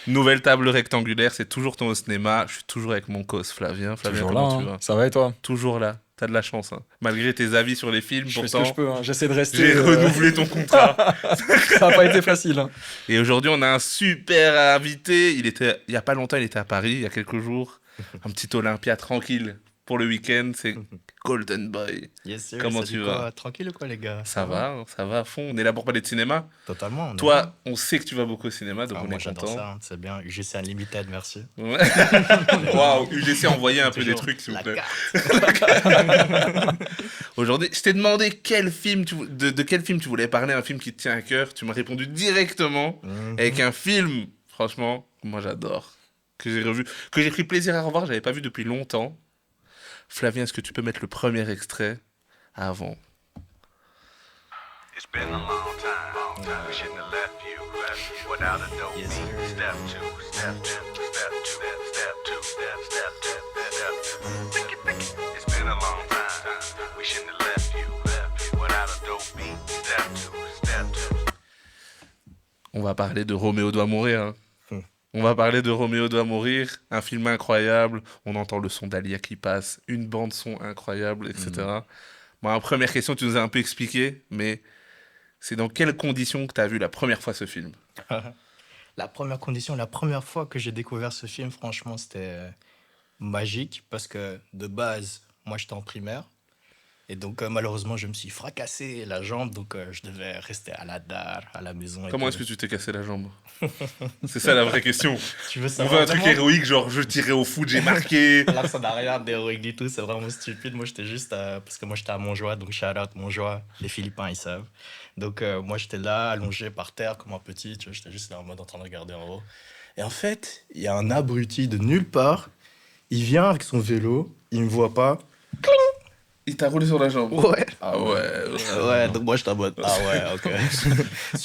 Nouvelle table rectangulaire, c'est toujours ton au cinéma. Je suis toujours avec mon cos Flavien. Flavien, Toujours là, comment tu hein. vas? Ça va et toi? Toujours là. T'as de la chance, hein. Malgré tes avis sur les films, Je fais ce que je pourtant, peux, hein. J'essaie de rester. j'ai renouvelé ton contrat. Ça n'a pas été facile, hein. Et aujourd'hui, on a un super invité. Il y a pas longtemps, il était à Paris, il y a quelques jours. Un petit Olympia tranquille pour le week-end. C'est Golden Boy. Yes, sir. Comment Ça dit tu vas? quoi? Tranquille ou quoi, les gars? Ça va, hein, ça va à fond. On est là pour parler de cinéma. Totalement, on est là. Toi, on sait que tu vas beaucoup au cinéma, donc Ah, on moi, est j'adore content. ça, hein. C'est bien. UGC Unlimited, merci. Ouais. Waouh, UGC, envoyez un peu des Toujours trucs, s'il vous la plaît. carte. Aujourd'hui, je t'ai demandé de quel film tu voulais parler, un film qui te tient à cœur. Tu m'as répondu directement avec un film, franchement, moi j'adore, que j'ai revu, que j'ai pris plaisir à revoir, j'avais pas vu depuis longtemps. Flavien, est-ce que tu peux mettre le premier extrait avant? It's been a long time. We shouldn't have left you without a dope Yes, beat. sir. Step two, step two, step two, step two, step two, step two. It's been a long time. We shouldn't have left you without a dope beat. Step two, step two. On va parler de Roméo doit mourir, hein. Hmm. On va parler de Roméo doit mourir, un film incroyable. On entend le son d'Alia qui passe, une bande son incroyable, etc. Bon, la première question, tu nous as un peu expliqué, mais c'est dans quelles conditions que tu as vu la première fois ce film? La première condition, la première fois que j'ai découvert ce film, franchement, c'était magique parce que de base, moi, j'étais en primaire. Et donc, malheureusement, je me suis fracassé la jambe. Donc, je devais rester à la dalle, à la maison. Et Comment tout. est-ce que tu t'es cassé la jambe? C'est ça la vraie question. Tu veux On savoir veut un truc vraiment? héroïque, genre je tirais au foot, j'ai marqué. Là, ça n'a rien d'héroïque du tout, c'est vraiment stupide. Moi, j'étais juste parce que moi, j'étais à Montjoie, donc shout out Montjoie. Les Philippins, ils savent. Donc, moi, j'étais là, allongé par terre comme un petit. Tu vois, j'étais juste là en mode en train de regarder en haut. Et en fait, il y a un abruti de nulle part. Il vient avec son vélo, il me voit pas. Il t'a roulé sur la jambe. Ouais. Ah ouais. Ouais, donc moi, j'étais en mode ah ouais, ok.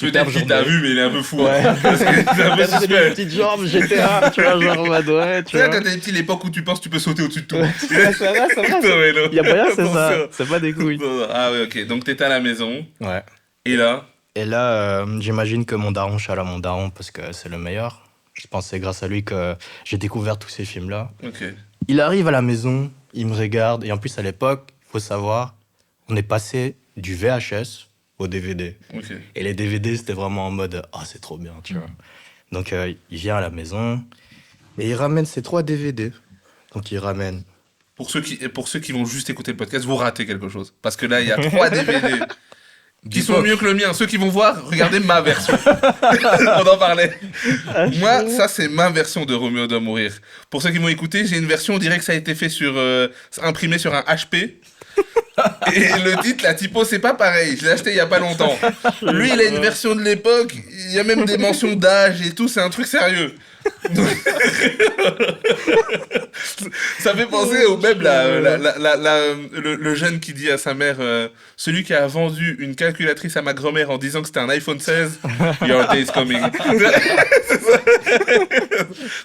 Peut-être qu'il t'a vu, mais il est un peu fou. Ouais. Hein. Parce que c'est un peu Peut-être des suspect. petites jambes, GTA, tu vois, genre en mode ouais, Tu tu sais, vois. quand t'es petit, l'époque où tu penses que tu peux sauter au-dessus de tout. Ouais, c'est vrai, c'est vrai. Putain, mais non. Il y a moyen, c'est ça. Attention. C'est pas des couilles. Ah ouais, ok. Donc t'étais à la maison. Ouais. Et là, Et là, j'imagine que mon daron, shout out mon daron, parce que c'est le meilleur. Je pense que c'est grâce à lui que j'ai découvert tous ces films-là. ok. Il arrive à la maison, il me regarde, et en plus, à l'époque, il faut savoir, on est passé du VHS au DVD. Ok. Et les DVD, c'était vraiment en mode « Ah, c'est trop bien », tu vois. Donc, il vient à la maison, et il ramène ses 3 DVD. Donc, il ramène... Pour ceux qui vont juste écouter le podcast, vous ratez quelque chose. Parce que là, il y a 3 DVD qui sont mieux que le mien. Ceux qui vont voir, regardez ma version. On en parlait. Moi, ça, c'est ma version de Roméo doit mourir. Pour ceux qui m'ont écouté, j'ai une version, on dirait que ça a été fait imprimé sur un HP. Et le titre, la typo, c'est pas pareil. Je l'ai acheté il y a pas longtemps. Lui, il a une version de l'époque. Il y a même des mentions d'âge et tout. C'est un truc sérieux. Ça fait penser au même le jeune qui dit à sa mère celui qui a vendu une calculatrice à ma grand-mère en disant que c'était un iPhone 16, Your day is coming.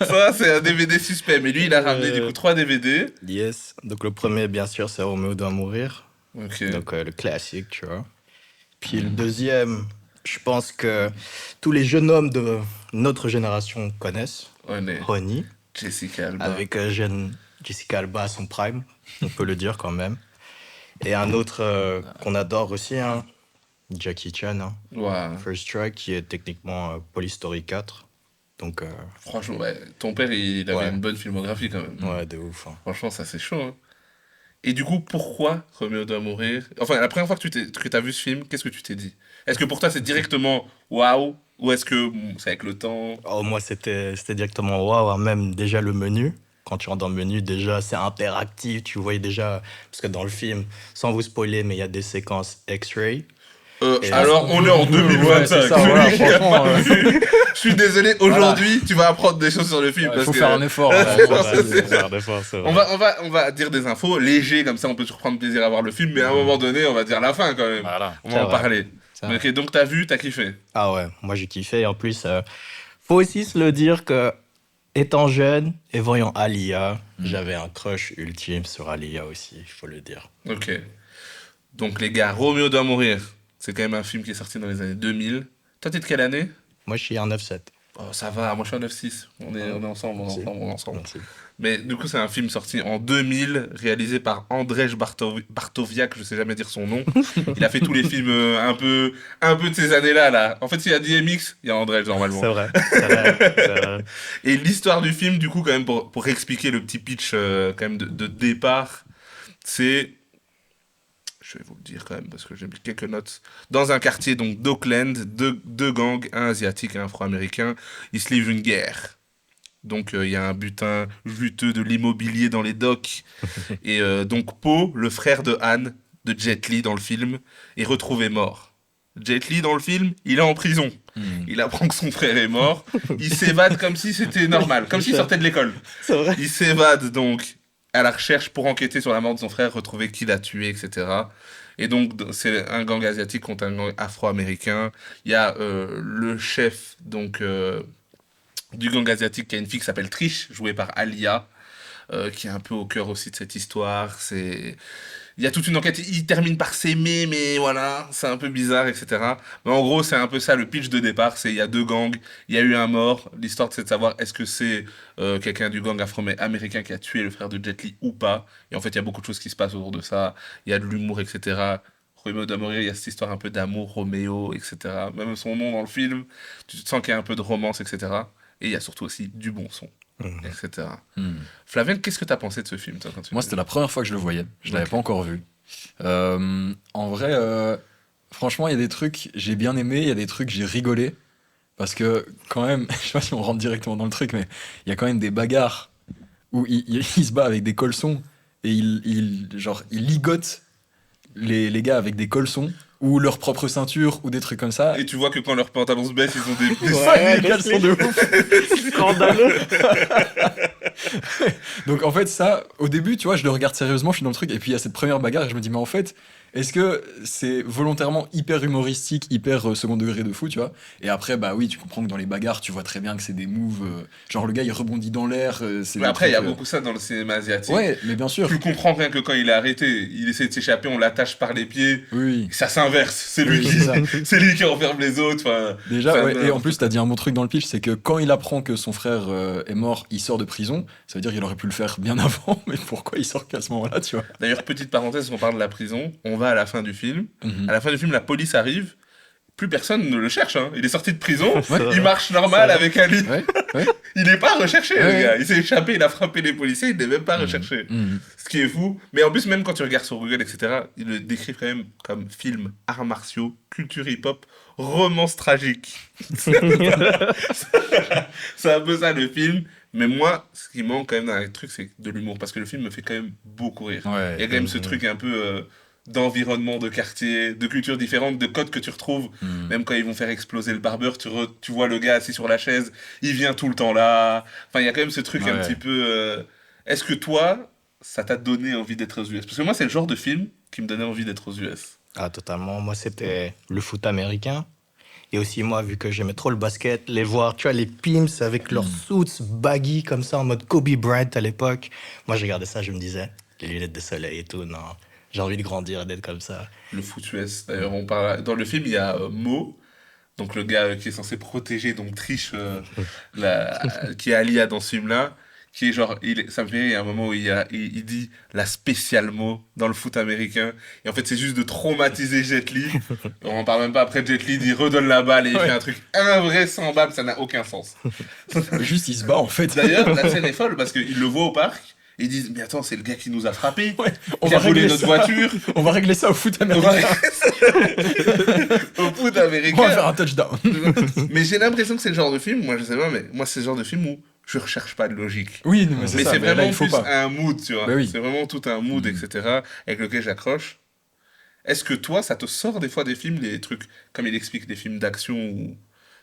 Ça, c'est un DVD suspect. Mais lui, il a ramené du coup 3 DVD. Yes. Donc, le premier, bien sûr, c'est Roméo doit mourir. Ok. Donc, le classique, tu vois. Puis le deuxième, je pense que tous les jeunes hommes de notre génération connaissent. On est Ronnie, Jessica Alba. avec jeune Jessica Alba à son prime, on peut le dire quand même. Et un autre qu'on adore aussi, hein, Jackie Chan, hein, Ouais. First Strike, qui est techniquement Police Story 4. Donc, Franchement, ouais. Ton père, il avait Ouais. une bonne filmographie quand même. ouais, de ouf. Hein. Franchement, ça c'est chaud. Hein. Et du coup, pourquoi Roméo doit mourir? Enfin, la première fois que t'as vu ce film, qu'est-ce que tu t'es dit? Est-ce que pour toi c'est directement waouh? Ou est-ce que c'est avec le temps? Oh, moi, c'était directement waouh, hein, même déjà le menu. Quand tu rentres dans le menu, déjà, c'est interactif. Tu voyais déjà, parce que dans le film, sans vous spoiler, mais il y a des séquences X-ray. Et Alors, on est en 2025. Ouais, c'est ça, voilà, Celui qui a franchement, pas vu, je suis désolé, aujourd'hui, tu vas apprendre des choses sur le film. Il parce faut que faire un effort. on va dire des infos légers, comme ça on peut toujours prendre plaisir à voir le film, mais à un moment donné, on va dire la fin quand même. Voilà. On va C'est en vrai. parler. C'est Mais ok, donc t'as vu, t'as kiffé. Ah ouais, moi j'ai kiffé. Et en plus, faut aussi se le dire que, étant jeune et voyant Alia, j'avais un crush ultime sur Alia aussi, il faut le dire. Ok. Donc les gars, Roméo doit mourir. C'est quand même un film qui est sorti dans les années 2000. Toi, t'es de quelle année? Moi je suis un 9-7. Oh, ça va, moi je suis un 9-6. On est ensemble, Merci. on est ensemble. Merci. Mais du coup, c'est un film sorti en 2000, réalisé par Andrzej Bartowiak, je sais jamais dire son nom. Il a fait tous les films un peu de ces années-là, là. En fait, s'il y a DMX, il y a Andrzej normalement. C'est vrai. C'est vrai. C'est vrai. Et l'histoire du film, du coup, quand même, pour expliquer le petit pitch quand même de départ, c'est... Je vais vous le dire quand même, parce que j'ai mis quelques notes. Dans un quartier donc d'Auckland, deux gangs, un asiatique et un afro-américain, ils se livrent une guerre. Donc il y a un butin juteux de l'immobilier dans les docks. Et donc Po, le frère de Han, de Jet Li dans le film, est retrouvé mort. Jet Li dans le film, il est en prison. Il apprend que son frère est mort. Il s'évade comme si c'était normal, comme s'il sortait de l'école. C'est vrai. Il s'évade donc à la recherche pour enquêter sur la mort de son frère, retrouver qui l'a tué, etc. Et donc, c'est un gang asiatique contre un gang afro-américain. Il y a le chef donc, du gang asiatique qui a une fille qui s'appelle Trish, jouée par Alia, qui est un peu au cœur aussi de cette histoire. Il y a toute une enquête, il termine par s'aimer, mais voilà, c'est un peu bizarre, etc. Mais en gros, c'est un peu ça, le pitch de départ, c'est il y a deux gangs, il y a eu un mort, l'histoire c'est de savoir est-ce que c'est quelqu'un du gang afro-américain qui a tué le frère de Jet Li ou pas. Et en fait, il y a beaucoup de choses qui se passent autour de ça, il y a de l'humour, etc. Roméo d'Amour, il y a cette histoire un peu d'amour, Roméo, etc. Même son nom dans le film, tu sens qu'il y a un peu de romance, etc. Et il y a surtout aussi du bon son, etc. Flavien, qu'est-ce que tu as pensé de ce film, toi, quand tu Moi, l'as c'était vu? la première fois que je le voyais. Je l'avais Ok. pas encore vu. En vrai, franchement, il y a des trucs j'ai bien aimé, il y a des trucs j'ai rigolé. Parce que, quand même, je sais pas si on rentre directement dans le truc, mais il y a quand même des bagarres où il se bat avec des colsons et genre, il ligote les gars avec des colsons ou leur propre ceinture ou des trucs comme ça. Et tu vois que quand leurs pantalons se baissent, ils ont des Ouais, les caleçons de ouf. Scandaleux. Donc en fait ça, au début, tu vois, je le regarde sérieusement, je suis dans le truc, et puis il y a cette première bagarre, et je me dis, mais en fait, est-ce que c'est volontairement hyper humoristique, hyper second degré de fou, tu vois? Et après, bah oui, tu comprends que dans les bagarres, tu vois très bien que c'est des moves, genre le gars il rebondit dans l'air, c'est Mais des après, il y a trucs, beaucoup ça dans le cinéma asiatique. Ouais, mais bien sûr. Tu le comprends rien que quand il est arrêté, il essaie de s'échapper, on l'attache par les pieds, Oui, et ça s'inverse. C'est lui Oui, qui, c'est ça. c'est lui qui enferme les autres. Enfin, déjà, ça ouais, me- et en plus, t'as dit un bon truc dans le pitch, c'est que quand il apprend que son frère est mort, il sort de prison, ça veut dire qu'il aurait pu le faire bien avant, mais pourquoi il sort qu'à ce moment-là, tu vois? D'ailleurs, petite parenthèse, on parle de la prison. On va à la fin du film. Mhm. À la fin du film, la police arrive. Plus personne ne le cherche. Hein. Il est sorti de prison. Ouais. Il marche normal Ça va. avec Ali. Ouais, ouais. Il n'est pas recherché, Ouais. le gars. Il s'est échappé, il a frappé les policiers, il n'est même pas Mhm. recherché. Mhm. Ce qui est fou. Mais en plus, même quand tu regardes sur Google, etc., ils le décrivent quand même comme film, arts martiaux, culture hip-hop, romance tragique. C'est un peu ça le film. Mais moi, ce qui manque quand même dans le truc, c'est de l'humour. Parce que le film me fait quand même beaucoup rire. Ouais. Il y a quand même ce truc un peu d'environnement, de quartier, de cultures différentes, de codes que tu retrouves. Mhm. Même quand ils vont faire exploser le barbeur, tu vois le gars assis sur la chaise, il vient tout le temps là. Enfin, il y a quand même ce truc un Ouais. petit peu... Est-ce que toi, ça t'a donné envie d'être aux US? Parce que moi, c'est le genre de film qui me donnait envie d'être aux US. Ah, totalement. Moi, c'était le foot américain. Et aussi, moi, vu que j'aimais trop le basket, les voir, tu vois, les Pimps avec leurs suits baggy comme ça, en mode Kobe Bryant à l'époque. Moi, je regardais ça, je me disais, les lunettes de soleil et tout, non, j'ai envie de grandir et d'être comme ça. Le foot US, d'ailleurs, on parle... Dans le film, il y a Mo, donc le gars qui est censé protéger, donc Trish, qui est Alia dans ce film-là, qui est genre, ça me fait rire, il y a un moment où il dit la spéciale Mo dans le foot américain, et en fait c'est juste de traumatiser Jet Li. On en parle même pas après, Jet Li dit redonne la balle et il Ouais. fait un truc invraisemblable, ça n'a aucun sens. Juste, il se bat en fait. D'ailleurs, la scène est folle parce qu'ils le voient au parc, et ils disent mais attends, c'est le gars qui nous a frappé, Ouais, on qui a va volé régler notre ça. voiture. On va régler ça au foot On va américain. au foot On va américain. faire un touchdown. Mais j'ai l'impression que c'est le genre de film, moi je sais pas, mais moi c'est le genre de film où je recherche pas de logique. Oui, mais c'est Mais ça. c'est Mais là, vraiment il faut plus pas. un mood, tu vois. Bah oui. C'est vraiment tout un mood, Mhm. etc., avec lequel j'accroche. Est-ce que toi, ça te sort des fois des films, des trucs, comme il explique, des films d'action où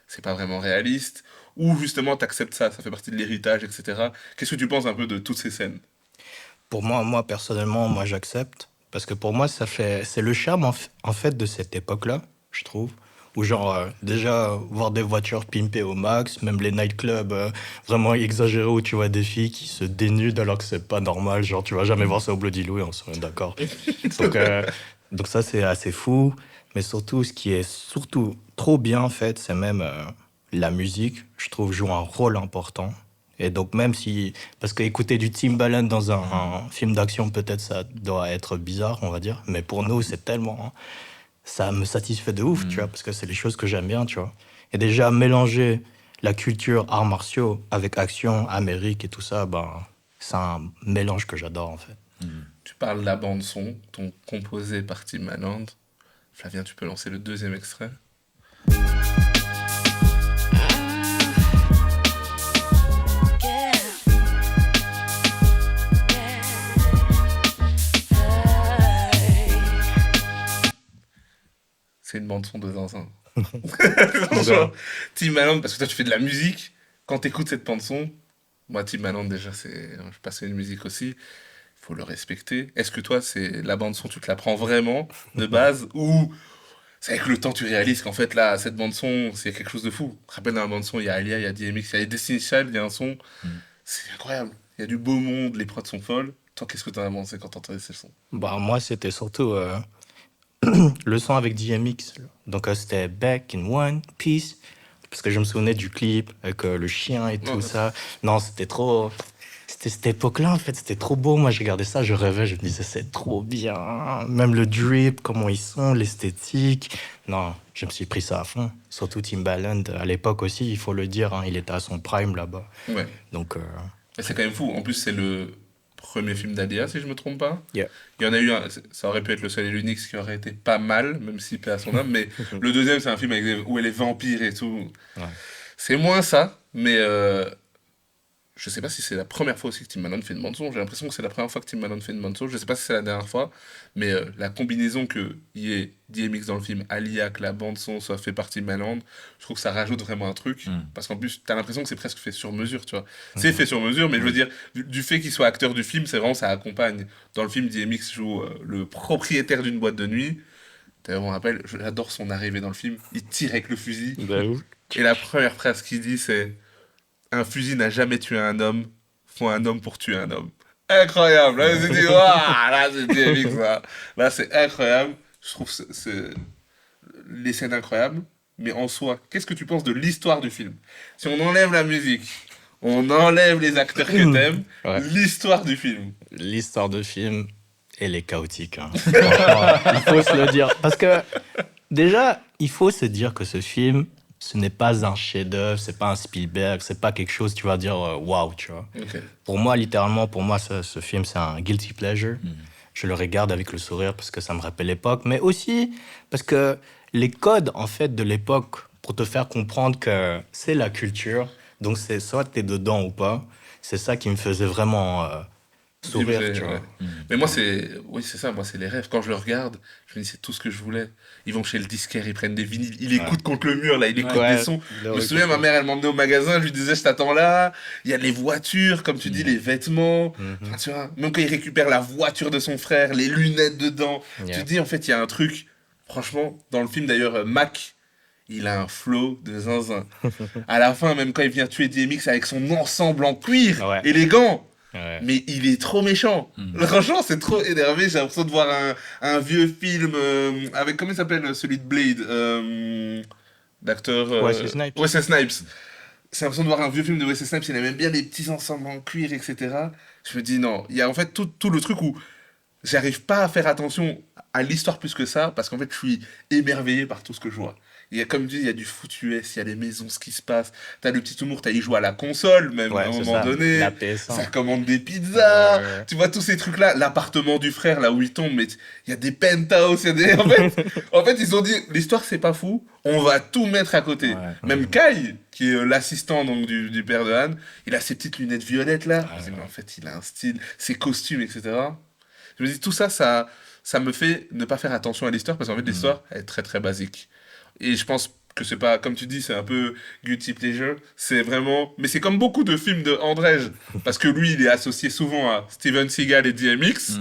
c'est pas vraiment réaliste, ou justement t'acceptes ça, ça fait partie de l'héritage, etc. Qu'est-ce que tu penses un peu de toutes ces scènes? Pour moi, personnellement, moi, j'accepte. Parce que pour moi, c'est le charme, en fait, de cette époque-là, je trouve. Où, genre, déjà, voir des voitures pimpées au max, même les nightclubs vraiment exagérés où tu vois des filles qui se dénudent alors que c'est pas normal. Genre, tu vas jamais voir ça au Bloody Louis, on serait d'accord. Donc ça, c'est assez fou. Mais surtout, ce qui est surtout trop bien, en fait, c'est même la musique, je trouve, joue un rôle important. Et donc, même si. Parce que écouter du Timbaland dans un film d'action, peut-être ça doit être bizarre, on va dire. Mais pour nous, c'est tellement. Ça me satisfait de ouf, tu vois, parce que c'est les choses que j'aime bien, tu vois. Et déjà, mélanger la culture arts martiaux avec action, Amérique et tout ça, ben, c'est un mélange que j'adore, en fait. Tu parles de la bande-son, ton composé par Timbaland. Flavien, tu peux lancer le deuxième extrait. C'est une bande-son de zinzin. Franchement, Timbaland, parce que toi tu fais de la musique, quand t'écoutes cette bande-son, moi Timbaland déjà, je passe une musique aussi, il faut le respecter. Est-ce que toi, c'est la bande-son, tu te la prends vraiment de base, ou c'est avec le temps tu réalises qu'en fait là, cette bande-son, c'est quelque chose de fou. Je te rappelle dans la bande-son, il y a Alia, il y a DMX, il y a Destiny Child, il y a un son, c'est incroyable. Il y a du beau monde, les prods sont folles. Toi, qu'est-ce que t'en as pensé quand t'entendais ces sons? Bah, moi, c'était surtout le son avec DMX. Donc, c'était Back in One Piece. Parce que je me souvenais du clip avec le chien et tout ça. Non, c'était trop. C'était cette époque-là, en fait, c'était trop beau. Moi, je regardais ça, je rêvais, je me disais, c'est trop bien. Même le drip, comment ils sont, l'esthétique. Non, je me suis pris ça à fond. Surtout Timbaland, à l'époque aussi, il faut le dire, hein, il était à son prime là-bas. Ouais. Donc, Et c'est quand même fou. En plus, c'est le premier film d'Alia, si je me trompe pas. Yeah. Il y en a eu un, ça aurait pu être Le Seul et l'Unique, ce qui aurait été pas mal, même si paix à son âme. Mais le deuxième, c'est un film où elle est vampire et tout. Ouais. C'est moins ça, mais je sais pas si c'est la première fois aussi que Timbaland fait une bande-son. J'ai l'impression que c'est la première fois que Timbaland fait une bande-son. Je sais pas si c'est la dernière fois, mais la combinaison qu'il y ait DMX dans le film, Alia, que la bande-son soit faite par Timbaland, je trouve que ça rajoute vraiment un truc. Parce qu'en plus, t'as l'impression que c'est presque fait sur mesure, tu vois. C'est fait sur mesure, mais je veux dire, du fait qu'il soit acteur du film, c'est vraiment, ça accompagne. Dans le film, DMX joue le propriétaire d'une boîte de nuit. D'ailleurs, on rappelle, j'adore son arrivée dans le film. Il tire avec le fusil. Et la première phrase qu'il dit, c'est un fusil n'a jamais tué un homme, faut un homme pour tuer un homme. Incroyable! Là, j'ai dit, waouh, là, c'est terrible, ça. Là, c'est incroyable. Je trouve les scènes incroyables. Mais en soi, qu'est-ce que tu penses de l'histoire du film? Si on enlève la musique, on enlève les acteurs que t'aimes, Ouais. l'histoire du film. L'histoire de film, elle est chaotique. Hein. Franchement, il faut se le dire. Parce que, déjà, il faut se dire que ce film, ce n'est pas un chef-d'œuvre, c'est pas un Spielberg, c'est pas quelque chose, tu vas dire, waouh, tu vois. Ok. Pour moi, littéralement, ce film, c'est un guilty pleasure. Je le regarde avec le sourire parce que ça me rappelle l'époque, mais aussi parce que les codes, en fait, de l'époque, pour te faire comprendre que c'est la culture, donc c'est soit t'es dedans ou pas, c'est ça qui me faisait vraiment sourire, Vibrer, tu vois. ouais. Mais moi, oui, c'est ça, moi, c'est les rêves. Quand je le regarde, je me dis, c'est tout ce que je voulais. Ils vont chez le disquaire, ils prennent des vinyles, il écoute contre le mur, là, il écoute Ouais. des sons. Je me souviens, ma mère, elle m'emmenait au magasin, je lui disais, je t'attends là. Il y a les voitures, comme tu dis, les vêtements. Enfin, tu vois, même quand il récupère la voiture de son frère, les lunettes dedans. Yeah. Tu te dis, en fait, il y a un truc, franchement, dans le film, d'ailleurs, Mac, il a un flow de zinzin. À la fin, même quand il vient tuer DMX avec son ensemble en cuir, Ouais. élégant. Ouais. Mais il est trop méchant. Franchement, c'est trop énervé. J'ai l'impression de voir un vieux film avec, comment il s'appelle, celui de Blade d'acteur... Wesley Snipes. Wesley Snipes. J'ai l'impression de voir un vieux film de Wesley Snipes. Il aime bien les petits ensembles en cuir, etc. Je me dis non. Il y a en fait tout le truc où j'arrive pas à faire attention à l'histoire plus que ça parce qu'en fait, je suis émerveillé par tout ce que je vois. Il y a, comme tu dis, il y a du foutu S, il y a les maisons, ce qui se passe. T'as le petit humour, t'as y joué à la console, même Ouais, à un c'est moment ça, donné. la PS1. Ça commande des pizzas. Ouais. Tu vois tous ces trucs-là. L'appartement du frère, là où il tombe, mais il y a des penthouses, il y a des... En fait, ils ont dit, l'histoire, c'est pas fou, on va tout mettre à côté. Ouais. Même Kai, qui est l'assistant donc, du père de Anne, il a ses petites lunettes violettes, là. Je me dis, mais en fait, il a un style, ses costumes, etc. Je me dis, tout ça, ça me fait ne pas faire attention à l'histoire, parce qu'en fait, l'histoire, elle est très, très basique. Et je pense que c'est pas, comme tu dis, c'est un peu guilty pleasure. C'est vraiment... Mais c'est comme beaucoup de films de Andrej, parce que lui, il est associé souvent à Steven Seagal et DMX,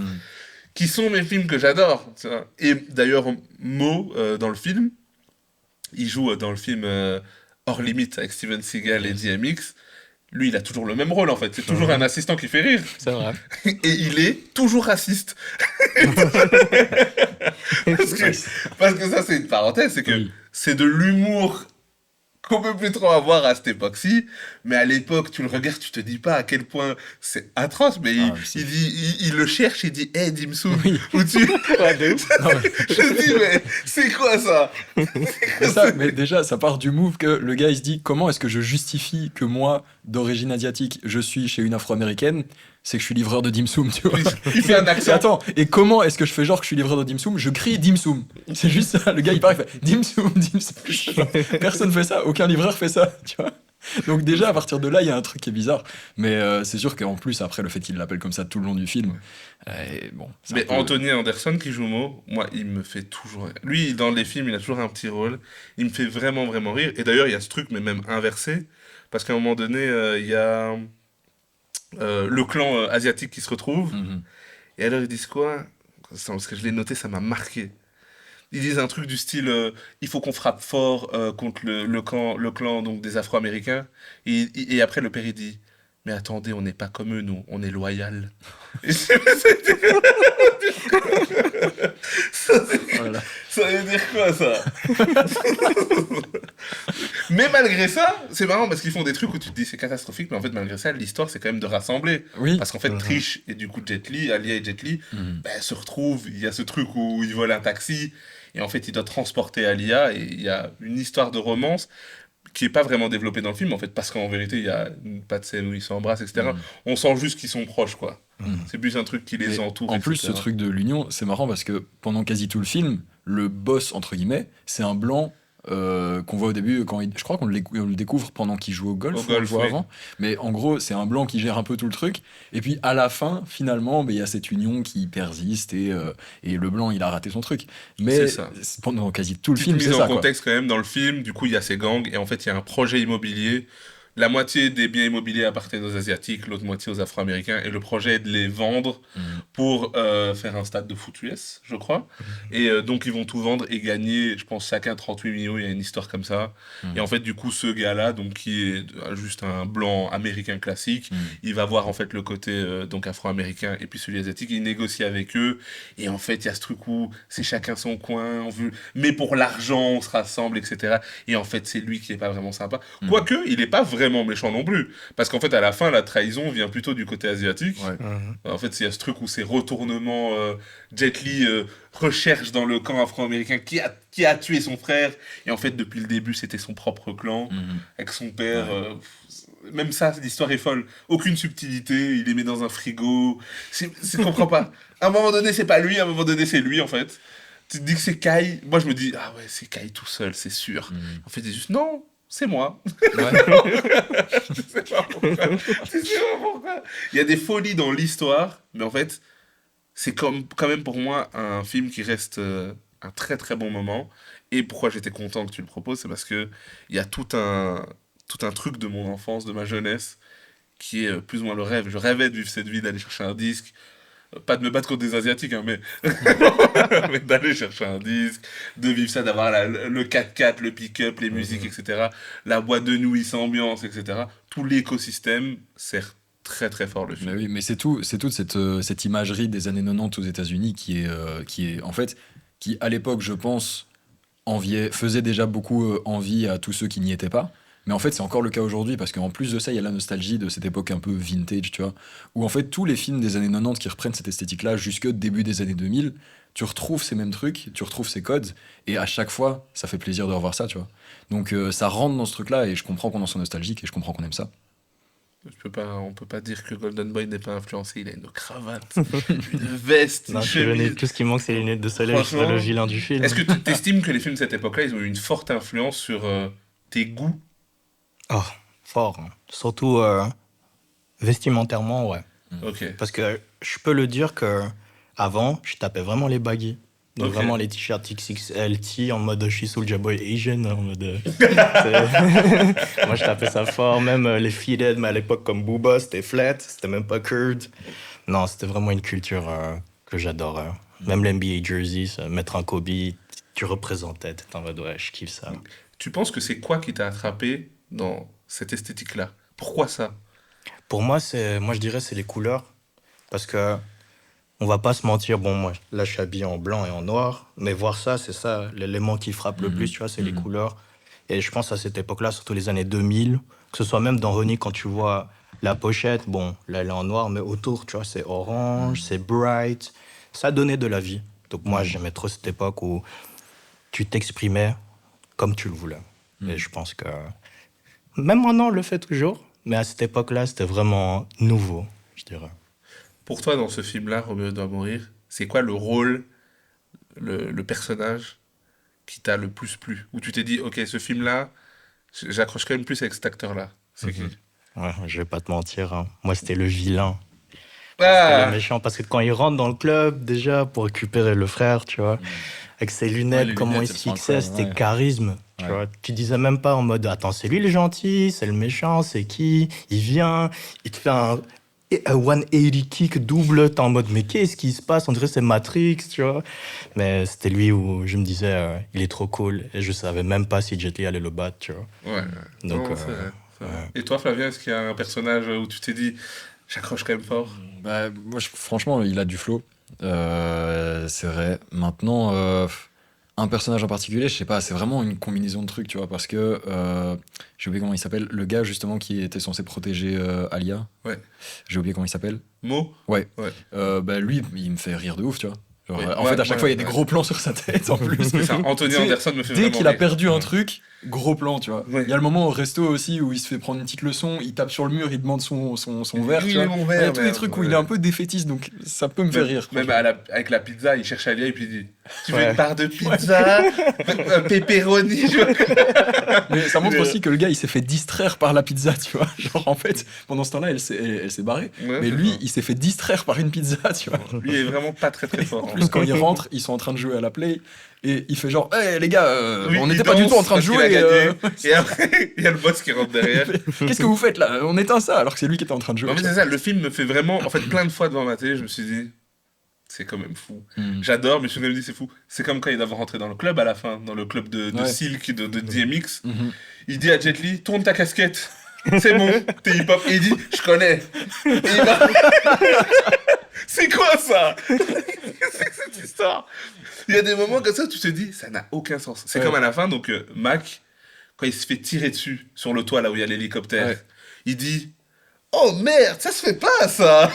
qui sont mes films que j'adore. Tu vois. Et d'ailleurs, Mo, dans le film, il joue dans le film Hors Limite avec Steven Seagal et DMX. Lui, il a toujours le même rôle, en fait. C'est toujours un assistant qui fait rire. C'est vrai. Et il est toujours raciste. parce que ça, c'est une parenthèse, c'est que c'est de l'humour qu'on peut plus trop avoir à cette époque-ci, mais à l'époque, tu le regardes, tu te dis pas à quel point c'est atroce, mais Ah, c'est- il le cherche, il dit, hey, Dim Sum, Oui. ou tu... Ouais, de ouf. Non, mais- Je dis, mais c'est quoi ça? mais ça, mais déjà, ça part du move que le gars il se dit comment est-ce que je justifie que moi, d'origine asiatique, je suis chez une afro-américaine, c'est que je suis livreur de dim sum, tu vois. Il fait un Et accent. attends, et comment est-ce que je fais genre que je suis livreur de dim sum? Je crie dim sum. C'est juste ça. Le gars il part, il fait dim sum, dim sum. Genre, personne fait ça, aucun livreur fait ça, tu vois. Donc déjà à partir de là, il y a un truc qui est bizarre. Mais c'est sûr qu'en plus après le fait qu'il l'appelle comme ça tout le long du film, et bon. c'est un Mais peu- Anthony Anderson qui joue Mo, moi, il me fait toujours rire. Lui, dans les films, il a toujours un petit rôle. Il me fait vraiment, vraiment rire. Et d'ailleurs, il y a ce truc, mais même inversé. Parce qu'à un moment donné, il y a le clan asiatique qui se retrouve. Mhm. Et alors, ils disent quoi? Parce que je l'ai noté, ça m'a marqué. Ils disent un truc du style il faut qu'on frappe fort contre le clan donc, des Afro-Américains. Et après, le père, il dit mais attendez, on n'est pas comme eux, nous, on est loyal. Et Voilà. ça veut dire quoi, ça? Mais malgré ça, c'est marrant parce qu'ils font des trucs où tu te dis c'est catastrophique, mais en fait, malgré ça, l'histoire, c'est quand même de rassembler. Oui. Parce qu'en fait, Mhm. Trish et du coup Jet Li, Alia et Jet Li, Mhm. ben, se retrouvent. Il y a ce truc où ils volent un taxi et en fait, ils doivent transporter Alia et il y a une histoire de romance qui est pas vraiment développée dans le film, en fait, parce qu'en vérité, il y a pas de scène où ils s'embrassent, etc. Mhm. On sent juste qu'ils sont proches, quoi. Mhm. C'est plus un truc qui les Mais entoure. en plus, etc. ce truc de l'union, c'est marrant parce que pendant quasi tout le film, le boss, entre guillemets, c'est un blanc qu'on voit au début. Je crois qu'on le découvre pendant qu'il joue au golf, Au ou on le golf, voit oui. avant. Mais en gros, c'est un blanc qui gère un peu tout le truc. Et puis à la fin, finalement, ben, il y a cette union qui persiste et le blanc, il a raté son truc. Mais C'est ça. pendant quasi tout le Petite film, mise c'est en ça. Quoi. contexte quand même, dans le film, du coup, il y a ces gangs, et en fait, il y a un projet immobilier. La moitié des biens immobiliers appartiennent aux Asiatiques, l'autre moitié aux Afro-Américains, et le projet est de les vendre Mhm. pour faire un stade de foot US, je crois. Et donc, ils vont tout vendre et gagner, je pense, chacun 38 millions, il y a une histoire comme ça. Mhm. Et en fait, du coup, ce gars-là, donc, qui est juste un blanc américain classique, Mhm. il va voir en fait le côté donc afro-américain et puis celui asiatique, il négocie avec eux. Et en fait, il y a ce truc où c'est chacun son coin, mais pour l'argent, on se rassemble, etc. Et en fait, c'est lui qui est pas vraiment sympa. Mhm. Quoique, il est pas vraiment méchant non plus. Parce qu'en fait, à la fin, la trahison vient plutôt du côté asiatique. Ouais. Mhm. En fait, il y a ce truc où ces retournements, Jet Li recherche dans le camp afro-américain qui a tué son frère. Et en fait, depuis le début, c'était son propre clan, Mhm. avec son père. Ouais. Même ça, l'histoire est folle. Aucune subtilité, il les met dans un frigo. Je comprends pas. À un moment donné, c'est pas lui, à un moment donné, c'est lui, en fait. Tu te dis que c'est Kai. Moi, je me dis, ah ouais, c'est Kai tout seul, c'est sûr. Mhm. En fait, c'est juste, non, c'est moi. Ouais. Je sais pas pourquoi. Je sais pas pourquoi. Il y a des folies dans l'histoire, mais en fait, c'est quand même pour moi un film qui reste un très très bon moment. Et pourquoi j'étais content que tu le proposes, c'est parce que il y a tout un truc de mon enfance, de ma jeunesse, qui est plus ou moins le rêve. Je rêvais de vivre cette vie, d'aller chercher un disque. Pas de me battre contre des Asiatiques, hein, mais, mais d'aller chercher un disque, de vivre ça, d'avoir le 4x4, le pick-up, les musiques, etc. La boîte de nuit sans ambiance, etc. Tout l'écosystème sert très très fort le film. Mais oui, mais c'est toute cette imagerie des années 90 aux États-Unis qui est en fait, qui à l'époque, je pense, faisait déjà beaucoup envie à tous ceux qui n'y étaient pas. Mais en fait, c'est encore le cas aujourd'hui parce qu'en plus de ça, il y a la nostalgie de cette époque un peu vintage, tu vois, où en fait, tous les films des années 90 qui reprennent cette esthétique-là jusque début des années 2000, tu retrouves ces mêmes trucs, tu retrouves ces codes, et à chaque fois, ça fait plaisir de revoir ça, tu vois. Donc ça rentre dans ce truc-là, et je comprends qu'on en soit nostalgique, et je comprends qu'on aime ça. On peut pas dire que Golden Boy n'est pas influencé. Il a une cravate, une veste, Non, une je suis honnête, chemise. tout ce qui manque, c'est les lunettes de soleil, je suis Franchement, le vilain du film. Est-ce que tu estimes que les films de cette époque-là, ils ont eu une forte influence sur tes goûts? Oh, fort. Hein. Surtout vestimentairement, ouais. Ok. Parce que je peux le dire que avant, je tapais vraiment les baggy. Donc Ok. vraiment les t-shirts XXL T en mode je suis Soulja Boy Asian. En mode, moi je tapais ça fort. Même les fitted, mais à l'époque comme Booba, c'était flat, c'était même pas curd. Non, c'était vraiment une culture que j'adorais. Même l'NBA jersey, mettre un Kobe, tu représentais. T'es en mode ouais, je kiffe ça. Tu penses que c'est quoi qui t'a attrapé dans cette esthétique-là? Pourquoi ça? Pour moi, moi je dirais c'est les couleurs. Parce que on va pas se mentir, bon, moi, là, je suis habillé en blanc et en noir, mais voir ça, c'est ça, l'élément qui frappe le plus, tu vois, c'est les couleurs. Et je pense à cette époque-là, surtout les années 2000, que ce soit même dans Ronnie, quand tu vois la pochette, bon, là, elle est en noir, mais autour, tu vois, c'est orange, c'est bright. Ça donnait de la vie. Donc moi, j'aimais trop cette époque où tu t'exprimais comme tu le voulais. Et je pense que même maintenant, on le fait toujours, mais à cette époque-là, c'était vraiment nouveau, je dirais. Pour toi, dans ce film-là, Roméo doit mourir, c'est quoi le rôle, le personnage qui t'a le plus plu? Où tu t'es dit, ok, ce film-là, j'accroche quand même plus avec cet acteur-là. C'est qui? Ouais, je vais pas te mentir, hein. Moi, c'était le vilain. C'était Ah le méchant, parce que quand il rentre dans le club, déjà, pour récupérer le frère, tu vois, avec ses lunettes, les comment lunettes, il se c'est fixait, incroyable, c'était ouais. charisme. Tu vois, tu disais même pas en mode, attends, c'est lui le gentil, c'est le méchant, c'est qui? Il vient, il te fait un 180 kick double, t'es en mode, mais qu'est-ce qui se passe? On dirait que c'est Matrix, tu vois. Mais c'était lui où je me disais, il est trop cool, et je savais même pas si Jet Li allait le battre, tu vois. Ouais, Donc, non, c'est vrai, c'est vrai. Et toi, Flavien, est-ce qu'il y a un personnage où tu t'es dit, j'accroche quand même fort? Bah, moi, franchement, il a du flow. C'est vrai. Maintenant, un personnage en particulier, je sais pas, c'est vraiment une combinaison de trucs, tu vois, parce que j'ai oublié comment il s'appelle. Le gars, justement, qui était censé protéger Alia. Ouais. J'ai oublié comment il s'appelle. Mo? Ouais. Ouais. Bah, lui, il me fait rire de ouf, tu vois. Genre, Oui, en ouais, fait, à chaque ouais, fois, il y a des ouais. gros plans sur sa tête en plus. C'est ça, Anthony Tu sais, Anderson me fait Dès vraiment qu'il a rire. perdu un truc, gros plan, tu vois. Il Ouais. y a le moment au resto aussi où il se fait prendre une petite leçon, il tape sur le mur, il demande son verre, Oui, tu vois. mon Il y a verre, tous des merde, trucs où ouais. il est un peu défaitiste, donc ça peut me faire rire. Même avec la pizza, il cherche Alia et puis il dit, tu veux Ouais. une part de pizza? Un pepperoni, tu vois. Mais ça montre aussi que le gars, il s'est fait distraire par la pizza, tu vois. Genre, en fait, pendant ce temps-là, elle s'est barrée. Ouais, Mais c'est lui, ça. il s'est fait distraire par une pizza, tu vois. Lui il est vraiment pas très très fort. En plus, quand il rentre, ils sont en train de jouer à la play et il fait genre, hé les gars, Oui, on il n'était pas du danse tout en train de parce qu'il a jouer. gagné. Et après, il y a le boss qui rentre derrière. Qu'est-ce que vous faites là? On éteint ça alors que c'est lui qui était en train de jouer. En fait, c'est ça, le film me fait vraiment. En fait, plein de fois devant ma télé, je me suis dit, c'est quand même fou. Hmm. J'adore, mais je me suis dit, c'est fou. C'est comme quand il doit rentrer dans le club à la fin, dans le club de Ouais. Silk, de DMX. Mhm. Il dit à Jet Li, tourne ta casquette. C'est bon, t'es hip-hop. Et il dit, je connais. Et il va- C'est quoi ça? C'est que cette histoire? Il y a des moments comme ça où tu te dis, ça n'a aucun sens. C'est Ouais. comme à la fin, donc Mac, quand il se fait tirer dessus sur le toit là où il y a l'hélicoptère, Ouais. il dit, oh merde, ça se fait pas ça.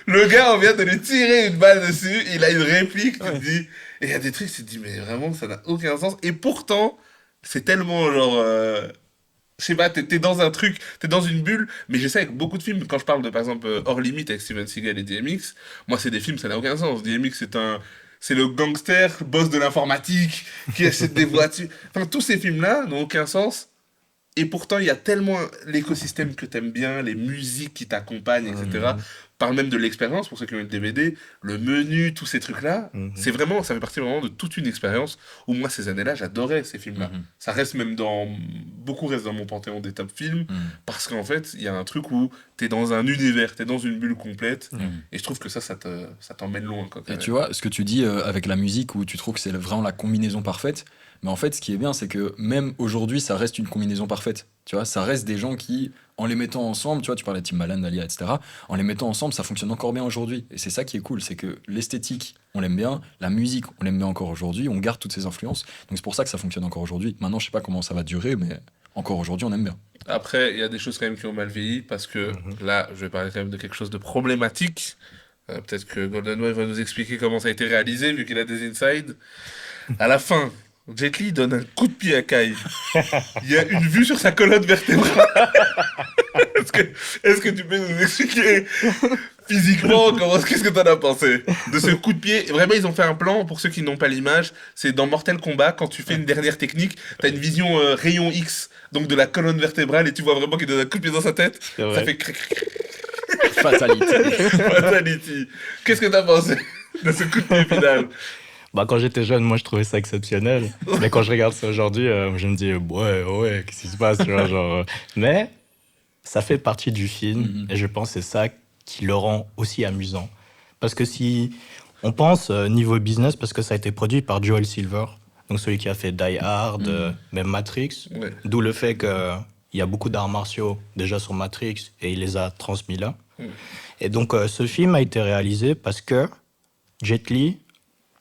Le gars, on vient de lui tirer une balle dessus, il a une réplique, tu te Ouais. dis, et il y a des trucs, tu te dis, mais vraiment, ça n'a aucun sens. Et pourtant, c'est tellement genre. Je sais pas, t'es dans un truc, t'es dans une bulle, mais je sais avec beaucoup de films, quand je parle de par exemple Hors Limite avec Steven Seagal et DMX, moi c'est des films, ça n'a aucun sens. DMX c'est le gangster, boss de l'informatique, qui achète des voitures. Enfin, tous ces films-là n'ont aucun sens. Et pourtant, il y a tellement l'écosystème que t'aimes bien, les musiques qui t'accompagnent, etc. Parle même de l'expérience, pour ceux qui ont eu le DVD, le menu, tous ces trucs-là. C'est vraiment, ça fait partie vraiment de toute une expérience où moi, ces années-là, j'adorais ces films-là. Mhm. Ça reste même beaucoup reste dans mon panthéon des top films, Mhm. parce qu'en fait, il y a un truc où t'es dans un univers, t'es dans une bulle complète, Mhm. et je trouve que ça t'emmène loin, quoi. quand Et même. tu vois, ce que tu dis avec la musique, où tu trouves que c'est vraiment la combinaison parfaite, mais en fait, ce qui est bien, c'est que même aujourd'hui, ça reste une combinaison parfaite. Tu vois, ça reste des gens qui, en les mettant ensemble, tu vois, tu parlais de Timbaland, Alia, etc., en les mettant ensemble, ça fonctionne encore bien aujourd'hui. Et c'est ça qui est cool, c'est que l'esthétique, on l'aime bien, la musique, on l'aime bien encore aujourd'hui, on garde toutes ces influences. Donc c'est pour ça que ça fonctionne encore aujourd'hui. Maintenant, je sais pas comment ça va durer, mais encore aujourd'hui, on aime bien. Après, il y a des choses quand même qui ont mal vieilli, parce que là, je vais parler quand même de quelque chose de problématique. Peut-être que Golden Boy va nous expliquer comment ça a été réalisé, vu qu'il a des insides. À la fin, Jet Li donne un coup de pied à Kai. Il y a une vue sur sa colonne vertébrale. Est-ce que tu peux nous expliquer physiquement qu'est-ce que t'en as pensé de ce coup de pied? Vraiment, ils ont fait un plan, pour ceux qui n'ont pas l'image, c'est dans Mortal Kombat, quand tu fais une dernière technique, t'as une vision rayon X, donc de la colonne vertébrale, et tu vois vraiment qu'il donne un coup de pied dans sa tête. C'est vrai. Ça fait cric, cric, cric, Fatalité. fatality. Qu'est-ce que t'as pensé de ce coup de pied final? Bah, quand j'étais jeune, moi, je trouvais ça exceptionnel. Mais quand je regarde ça aujourd'hui, je me dis, ouais, qu'est-ce qui se passe, tu vois, genre... Mais ça fait partie du film, et je pense que c'est ça qui le rend aussi amusant. Parce que si on pense niveau business, parce que ça a été produit par Joel Silver, donc celui qui a fait Die Hard, même Matrix, Ouais. d'où le fait qu'il y a beaucoup d'arts martiaux déjà sur Matrix, et il les a transmis là. Et donc, ce film a été réalisé parce que Jet Li,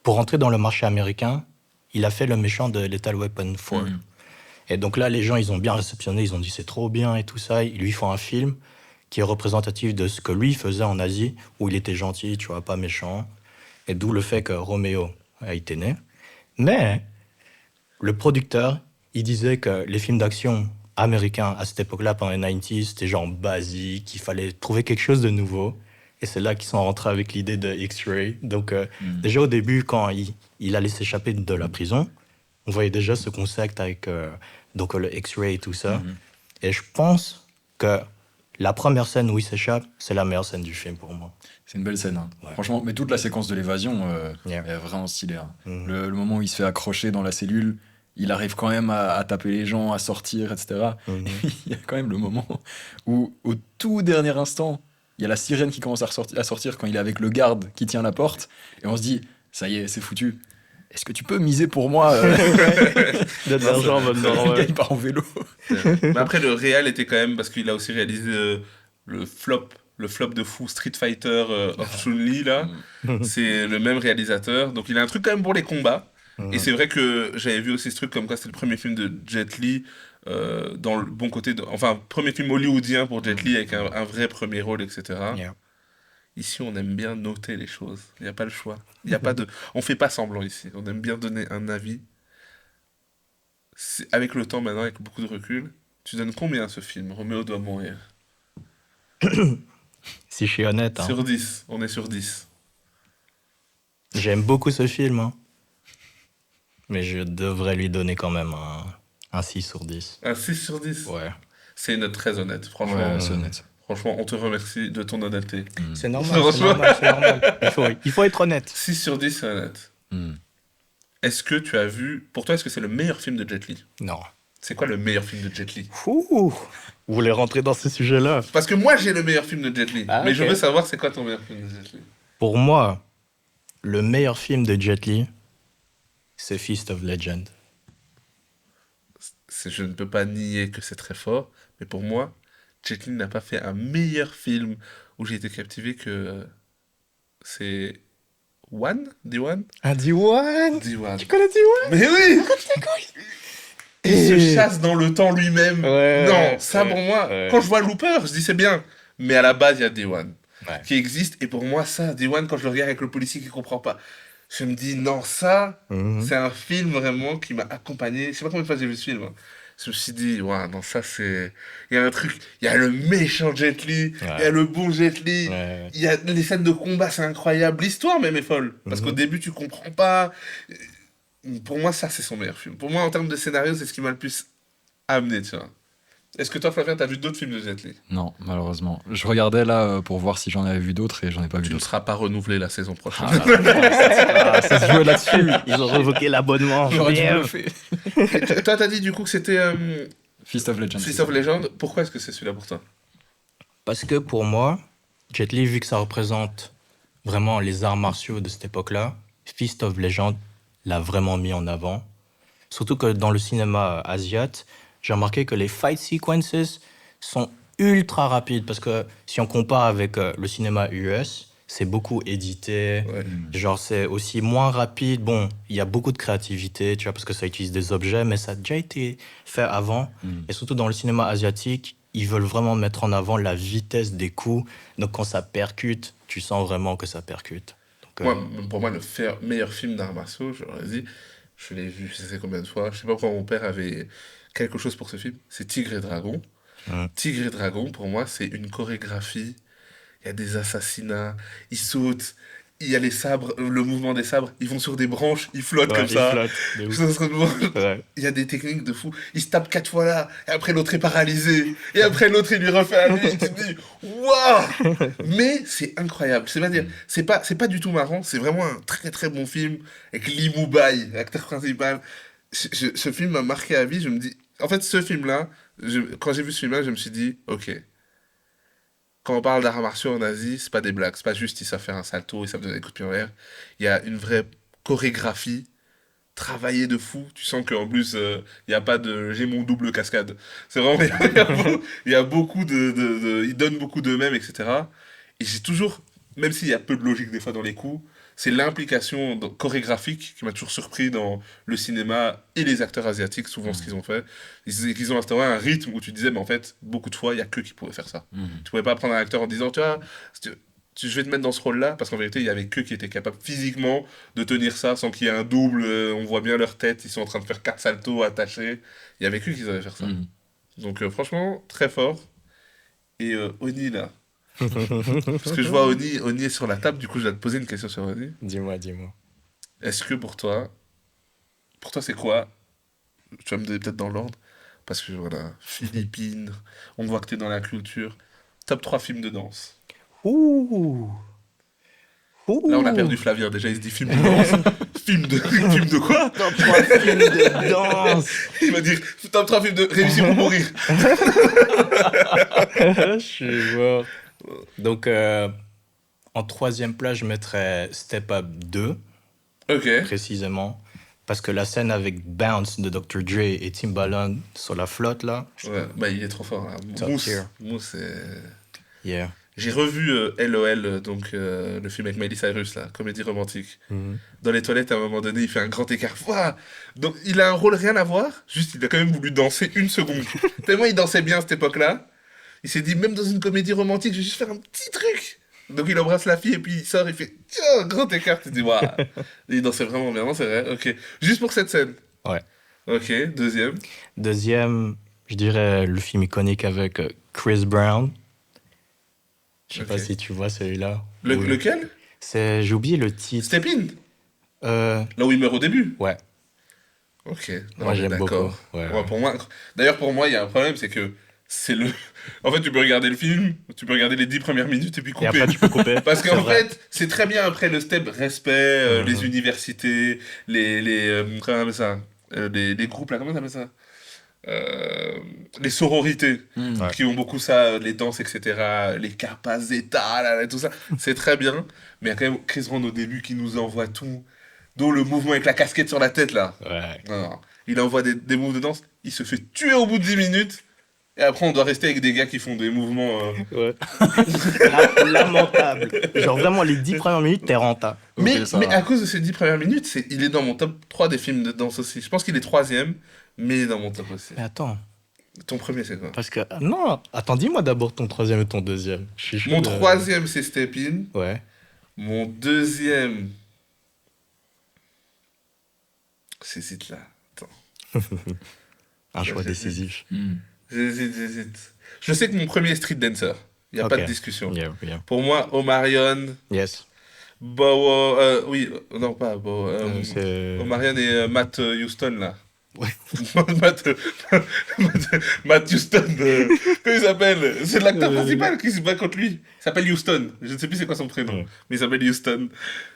pour entrer dans le marché américain, il a fait le méchant de Lethal Weapon 4. Et donc là, les gens, ils ont bien réceptionné, ils ont dit c'est trop bien et tout ça. Ils lui font un film qui est représentatif de ce que lui faisait en Asie, où il était gentil, tu vois, pas méchant. Et d'où le fait que Roméo a été né. Mais le producteur, il disait que les films d'action américains à cette époque-là, pendant les 90s, c'était genre basique, il fallait trouver quelque chose de nouveau. Et c'est là qu'ils sont rentrés avec l'idée de X-Ray. Donc déjà au début, quand il allait s'échapper de la prison, on voyait déjà ce concept avec donc, le X-Ray et tout ça. Et je pense que la première scène où il s'échappe, c'est la meilleure scène du film pour moi. C'est une belle scène. Hein. Ouais. Franchement, mais toute la séquence de l'évasion Yeah. est vraiment stylée. Hein. Mhm. Le moment où il se fait accrocher dans la cellule, il arrive quand même à taper les gens, à sortir, etc. Mhm. Il y a quand même le moment où, au tout dernier instant, il y a la sirène qui commence à sortir quand il est avec le garde qui tient la porte. Et on se dit, ça y est, c'est foutu. Est-ce que tu peux miser pour moi De l'argent en mode Le gars, normal. il part en vélo. Mais après, le réal était quand même, parce qu'il a aussi réalisé le flop de fou Street Fighter of Chun-Li, là. C'est le même réalisateur. Donc il a un truc quand même pour les combats. Et c'est vrai que j'avais vu aussi ce truc comme quoi c'était le premier film de Jet Li dans le bon côté. Enfin, premier film hollywoodien pour Jet Li avec un vrai premier rôle, etc. Yeah. Ici, on aime bien noter les choses. Il n'y a pas le choix. Il y a pas de... On fait pas semblant ici. On aime bien donner un avis. Avec le temps maintenant, avec beaucoup de recul, tu donnes combien à ce film Roméo doit mourir Si je suis honnête, hein, Sur 10. On est sur 10. j'aime beaucoup ce film. Hein. Mais je devrais lui donner quand même un 6 sur 10. Un 6 sur 10. Ouais. C'est une note très honnête. Franchement, Ouais, c'est honnête. franchement, on te remercie de ton honnêteté. C'est normal, Franchement. c'est normal. Il faut être honnête. 6 sur 10, c'est honnête. Mm. Est-ce que tu as vu... Pour toi, est-ce que c'est le meilleur film de Jet Li Non. C'est quoi le meilleur film de Jet Li Ouh. Vous voulez rentrer dans ce sujet-là? Parce que moi, j'ai le meilleur film de Jet Li. Ah, mais ok. je veux savoir, c'est quoi ton meilleur film de Jet Li Pour moi, le meilleur film de Jet Li, c'est Feast of Legend. Je ne peux pas nier que c'est très fort, mais pour moi, Jet Li n'a pas fait un meilleur film où j'ai été captivé que c'est One, D1, Un D1? D1. Tu connais D1? Mais oui, il se chasse dans le temps lui-même. Ouais, Non, ça ouais, pour moi, ouais. quand je vois Looper, je dis c'est bien, mais à la base il y a D1 Ouais. qui existe et pour moi ça, D1 quand je le regarde avec le policier qui comprend pas, je me dis non ça. Mhm. C'est un film vraiment qui m'a accompagné. Je sais pas combien de fois j'ai vu ce film. Hein. Je me suis dit, ouais, non, ça c'est. Il y a un truc. Il y a le méchant Jet Li. Il y a le bon Jet Li. Ouais. Il y a les scènes de combat, c'est incroyable. L'histoire même est folle. Parce Mhm. qu'au début, tu comprends pas. Pour moi, ça, c'est son meilleur film. Pour moi, en termes de scénario, c'est ce qui m'a le plus amené, tu vois. Est-ce que toi, Flavien, t'as vu d'autres films de Jet Li Non, malheureusement. Je regardais là pour voir si j'en avais vu d'autres et j'en ai pas vu Tu ne d'autres. seras pas renouvelé la saison prochaine. Ça se jouait là-dessus. Ils ont révoqué l'abonnement. J'aurais dû Merde. le faire. Et toi, t'as dit du coup que c'était Fist of Legends. Fist of Legend. Pourquoi est-ce que c'est celui-là pour toi Parce que pour moi, Jet Li, vu que ça représente vraiment les arts martiaux de cette époque-là, Feast of Legend l'a vraiment mis en avant. Surtout que dans le cinéma asiatique, j'ai remarqué que les fight sequences sont ultra rapides. Parce que si on compare avec le cinéma US, c'est beaucoup édité. Ouais. Genre, c'est aussi moins rapide. Bon, il y a beaucoup de créativité, tu vois, parce que ça utilise des objets, mais ça a déjà été fait avant. Et surtout dans le cinéma asiatique, ils veulent vraiment mettre en avant la vitesse des coups. Donc, quand ça percute, tu sens vraiment que ça percute. Donc, Moi, pour moi, meilleur film d'arts martiaux, j'aurais dit, je l'ai vu, je sais combien de fois, je sais pas pourquoi mon père avait quelque chose pour ce film, c'est Tigre et Dragon. Tigre et Dragon, pour moi, c'est une chorégraphie, il y a des assassinats, ils sautent, il y a les sabres, le mouvement des sabres, ils vont sur des branches, ils flottent comme ça. Il y a des techniques de fou. Il se tape 4 fois là, et après l'autre est paralysé, et après l'autre il lui refait à lui, et tu te dis, waouh! Mais c'est incroyable. C'est-à-dire, c'est pas du tout marrant, c'est vraiment un très très bon film, avec Lee Mubai, l'acteur principal. Ce film m'a marqué à vie, je me dis, en fait, ce film-là, quand j'ai vu ce film-là, je me suis dit, ok, quand on parle d'arts martiaux en Asie, c'est pas des blagues, c'est pas juste ils savent faire un salto, ils savent donner des coups de pied en l'air. Il y a une vraie chorégraphie travaillé de fou. Tu sens qu'en plus, il n'y a pas de j'ai mon double cascade. C'est vraiment, il y a beaucoup ils donnent beaucoup d'eux-mêmes, etc. Et j'ai toujours, même s'il y a peu de logique des fois dans les coups, c'est l'implication chorégraphique qui m'a toujours surpris dans le cinéma et les acteurs asiatiques, souvent ce qu'ils ont fait. Ils ont instauré un rythme où tu disais, mais en fait, beaucoup de fois, il y a qu'eux qui pouvaient faire ça. Tu pouvais pas prendre un acteur en disant, tu vois, je vais te mettre dans ce rôle-là, parce qu'en vérité, il y avait qu'eux qui étaient capables physiquement de tenir ça sans qu'il y ait un double, on voit bien leur tête, ils sont en train de faire 4 saltos attachés. Il y avait qu'eux qui savaient faire ça. Donc franchement, très fort. Et Oni, là. Parce que je vois Oni est sur la table, du coup, je vais te poser une question sur Oni. Dis-moi. Est-ce que pour toi c'est quoi? Tu vas me donner peut-être dans l'ordre, parce que voilà, Philippines, on voit que t'es dans la culture. Top 3 films de danse. Ouh. Là, on a perdu Flavien, déjà, il se dit film de danse. film de quoi? Top 3 films de danse. Il va dire top 3 films de réussir pour mourir. Je suis mort. Donc, en troisième place, je mettrais Step Up 2, Ok. précisément. Parce que la scène avec Bounce de Dr. Dre et Timbaland sur la flotte, là. Ouais, bah il est trop fort. Hein. Top tier. Mousse, Yeah. j'ai revu LOL, donc le film avec Miley Cyrus, là, comédie romantique. Dans les toilettes, à un moment donné, il fait un grand écart. Ouah. Donc il a un rôle rien à voir, juste il a quand même voulu danser une seconde. Tellement il dansait bien à cette époque-là. Il s'est dit, même dans une comédie romantique, je vais juste faire un petit truc. Donc il embrasse la fille et puis il sort, il fait tiens, grand écart. Tu te dis, waouh. Il dansait vraiment bien, non, c'est vrai. Ok. Juste pour cette scène. Ouais. Ok, deuxième. Deuxième, je dirais le film iconique avec Chris Brown. Je sais Ok. pas si tu vois celui-là. Lequel? J'ai oublié le titre. Step In. Euh, Là où il meurt au début. ouais, Ok. Non, moi mais j'aime beaucoup. d'accord. Ouais, Ouais, pour moi, d'ailleurs, pour moi, il y a un problème, c'est que c'est le. En fait, tu peux regarder le film, tu peux regarder les 10 premières minutes et puis Et couper. après tu peux couper. Parce C'est qu'en vrai. fait, c'est très bien après le step respect, les universités, comment on appelle ça les groupes là, comment on appelle ça les sororités, Mm. Ouais. qui ont beaucoup ça, les danses, etc., les capazeta, là, tout ça. C'est très bien, mais il y a quand même Chris Brown au début qui nous envoie tout, dont le mouvement avec la casquette sur la tête là. Ouais. Non, non. Il envoie des moves de danse, il se fait tuer au bout de 10 minutes, et après on doit rester avec des gars qui font des mouvements. Ouais. Lamentable. Genre vraiment, les 10 premières minutes, t'es rentable. Ok, Mais, ça mais va. à cause de ces 10 premières minutes, il est dans mon top 3 des films de danse aussi. Je pense qu'il est troisième, mais il est dans mon top aussi. Mais attends, Ton premier, c'est quoi? parce que... Non, attends, dis-moi d'abord ton troisième et ton deuxième. Je suis chaud Mon de- troisième, c'est Step In. Ouais. Mon deuxième... J'hésite là. Attends. Un choix Ouais, décisif. Mm. J'hésite. Je sais que mon premier est Street Dancer. Il n'y a Ok. pas de discussion. Yeah, yeah. Pour moi, Omarion, Yes. Bowo... oui, non pas Bowo. C'est... Omarion et Matt Houston, là. Ouais. Matt, Matt Houston, comment il s'appelle? C'est l'acteur principal qui se bat contre lui. Il s'appelle Houston. Je ne sais plus c'est quoi son prénom, Ouais. mais il s'appelle Houston.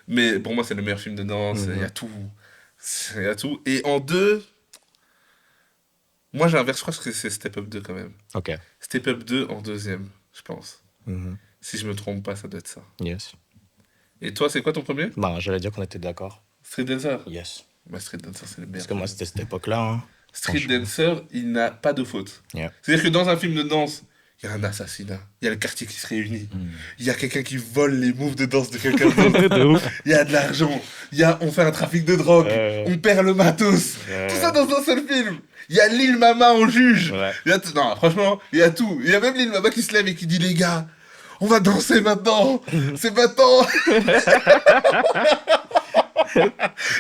Mais pour moi, c'est le meilleur film de danse. Il Mhm. y a tout. Il y a tout. Et en deux, moi j'inverse, je crois que c'est Step Up 2 quand même. Ok. Step Up 2 en deuxième, je pense. Mhm. Si je me trompe pas, ça doit être ça. Yes. Et toi, c'est quoi ton premier? Bah, j'allais dire qu'on était d'accord. Street Dancer. Yes. Bah, Street Dancer, c'est le meilleur. Parce que moi, c'était cette époque-là. Hein. Street franchement. Dancer, il n'a pas de faute. Yeah. C'est-à-dire que dans un film de danse, il y a un assassinat, il y a le quartier qui se réunit, il y a quelqu'un qui vole les moves de danse de quelqu'un d'autre, De ouf. il y a de l'argent, on fait un trafic de drogue, on perd le matos, tout ça dans un seul film. Il y a Lil Mama en juge. Ouais. Non, franchement, il y a tout. Il y a même Lil Mama qui se lève et qui dit les gars, on va danser maintenant, c'est maintenant.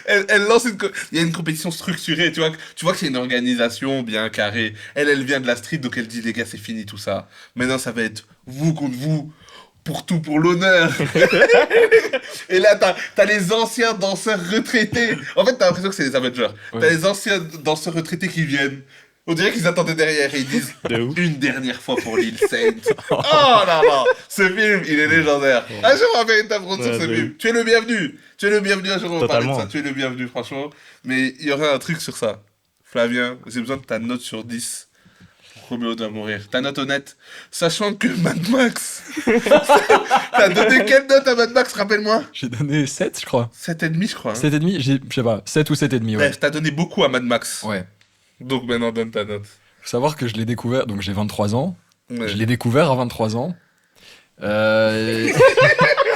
Elle lance il y a une compétition structurée, tu vois que c'est une organisation bien carrée. Elle vient de la street, donc elle dit les gars c'est fini tout ça. Maintenant ça va être vous contre vous, pour tout, pour l'honneur. Et là t'as les anciens danseurs retraités. En fait t'as l'impression que c'est les Avengers. Ouais. T'as les anciens danseurs retraités qui viennent. On dirait qu'ils attendaient derrière et ils disent De ouf. une dernière fois pour Lil Saint. Oh là là, ce film il est légendaire. Un jour on va faire une table ronde sur Ouais, ce de film. Tu es le bienvenu. Tu es le bienvenu, un jour on va parler de Totalement. ça. Tu es le bienvenu franchement. Mais il y aura un truc sur ça. Flavien, j'ai besoin de ta note sur 10. Roméo doit mourir. Ta note honnête. Sachant que Mad Max. T'as donné quelle note à Mad Max, rappelle-moi? J'ai donné 7, je crois. 7,5 je crois. Hein. 7,5, je sais pas, 7 ou 7,5, ouais. Bref, t'as donné beaucoup à Mad Max. Ouais. Donc maintenant donne ta note. Faut savoir que je l'ai découvert, donc j'ai 23 ans. Ouais. Je l'ai découvert à 23 ans.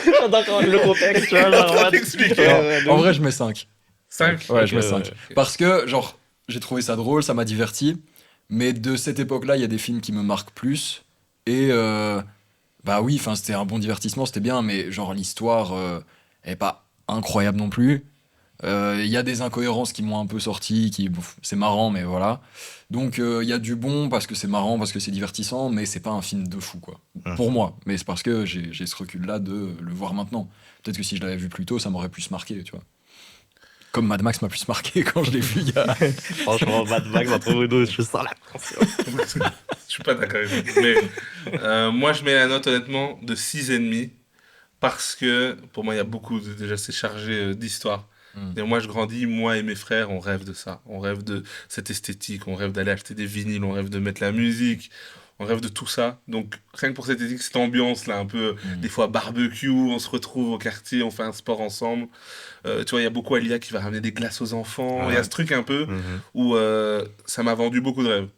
J'adore quand le contexte, tu vois. Genre, On ouais. t'explique. En vrai, je mets 5. 5. Ouais, je mets Ok, 5. ouais. Parce que, genre, j'ai trouvé ça drôle, ça m'a diverti. Mais de cette époque-là, il y a des films qui me marquent plus. Et, bah oui, enfin, c'était un bon divertissement, c'était bien. Mais, genre, l'histoire est pas incroyable non plus. Il y a des incohérences qui m'ont un peu sorti, c'est marrant, mais voilà. Donc il y a du bon parce que c'est marrant, parce que c'est divertissant, mais c'est pas un film de fou, quoi. Pour moi. Mais c'est parce que j'ai ce recul-là de le voir maintenant. Peut-être que si je l'avais vu plus tôt, ça m'aurait plus marqué, tu vois. Comme Mad Max m'a plus marqué quand je l'ai vu il y a... Franchement, Mad Max, entre vous deux, je sens la tension. Je suis pas d'accord avec vous. Mais moi, je mets la note honnêtement de 6,5 parce que pour moi, il y a beaucoup déjà, c'est chargé d'histoire. Et moi, je grandis, moi et mes frères, on rêve de ça. On rêve de cette esthétique, on rêve d'aller acheter des vinyles, on rêve de mettre la musique, on rêve de tout ça. Donc, rien que pour cette esthétique, cette ambiance-là, un peu, des fois barbecue, on se retrouve au quartier, on fait un sport ensemble. Tu vois, il y a beaucoup Alia qui va ramener des glaces aux enfants. Il y a ce truc un peu où ça m'a vendu beaucoup de rêves.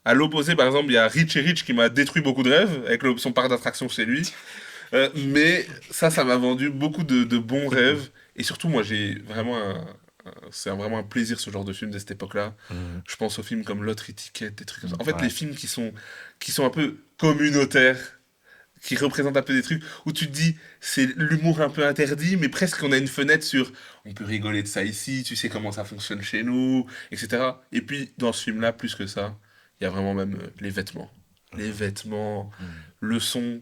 À l'opposé, par exemple, il y a Rich et Rich qui m'a détruit beaucoup de rêves avec son parc d'attraction chez lui. Mais ça m'a vendu beaucoup de bons rêves. Et surtout, moi, j'ai vraiment c'est vraiment un plaisir ce genre de film de cette époque-là. Je pense aux films comme L'autre étiquette, des trucs comme ça. En fait, Ouais. les films qui sont un peu communautaires, qui représentent un peu des trucs où tu te dis, c'est l'humour un peu interdit, mais presque on a une fenêtre sur, on peut rigoler de ça ici, tu sais comment ça fonctionne chez nous, etc. Et puis, dans ce film-là, plus que ça, il y a vraiment même les vêtements. Les vêtements, le son,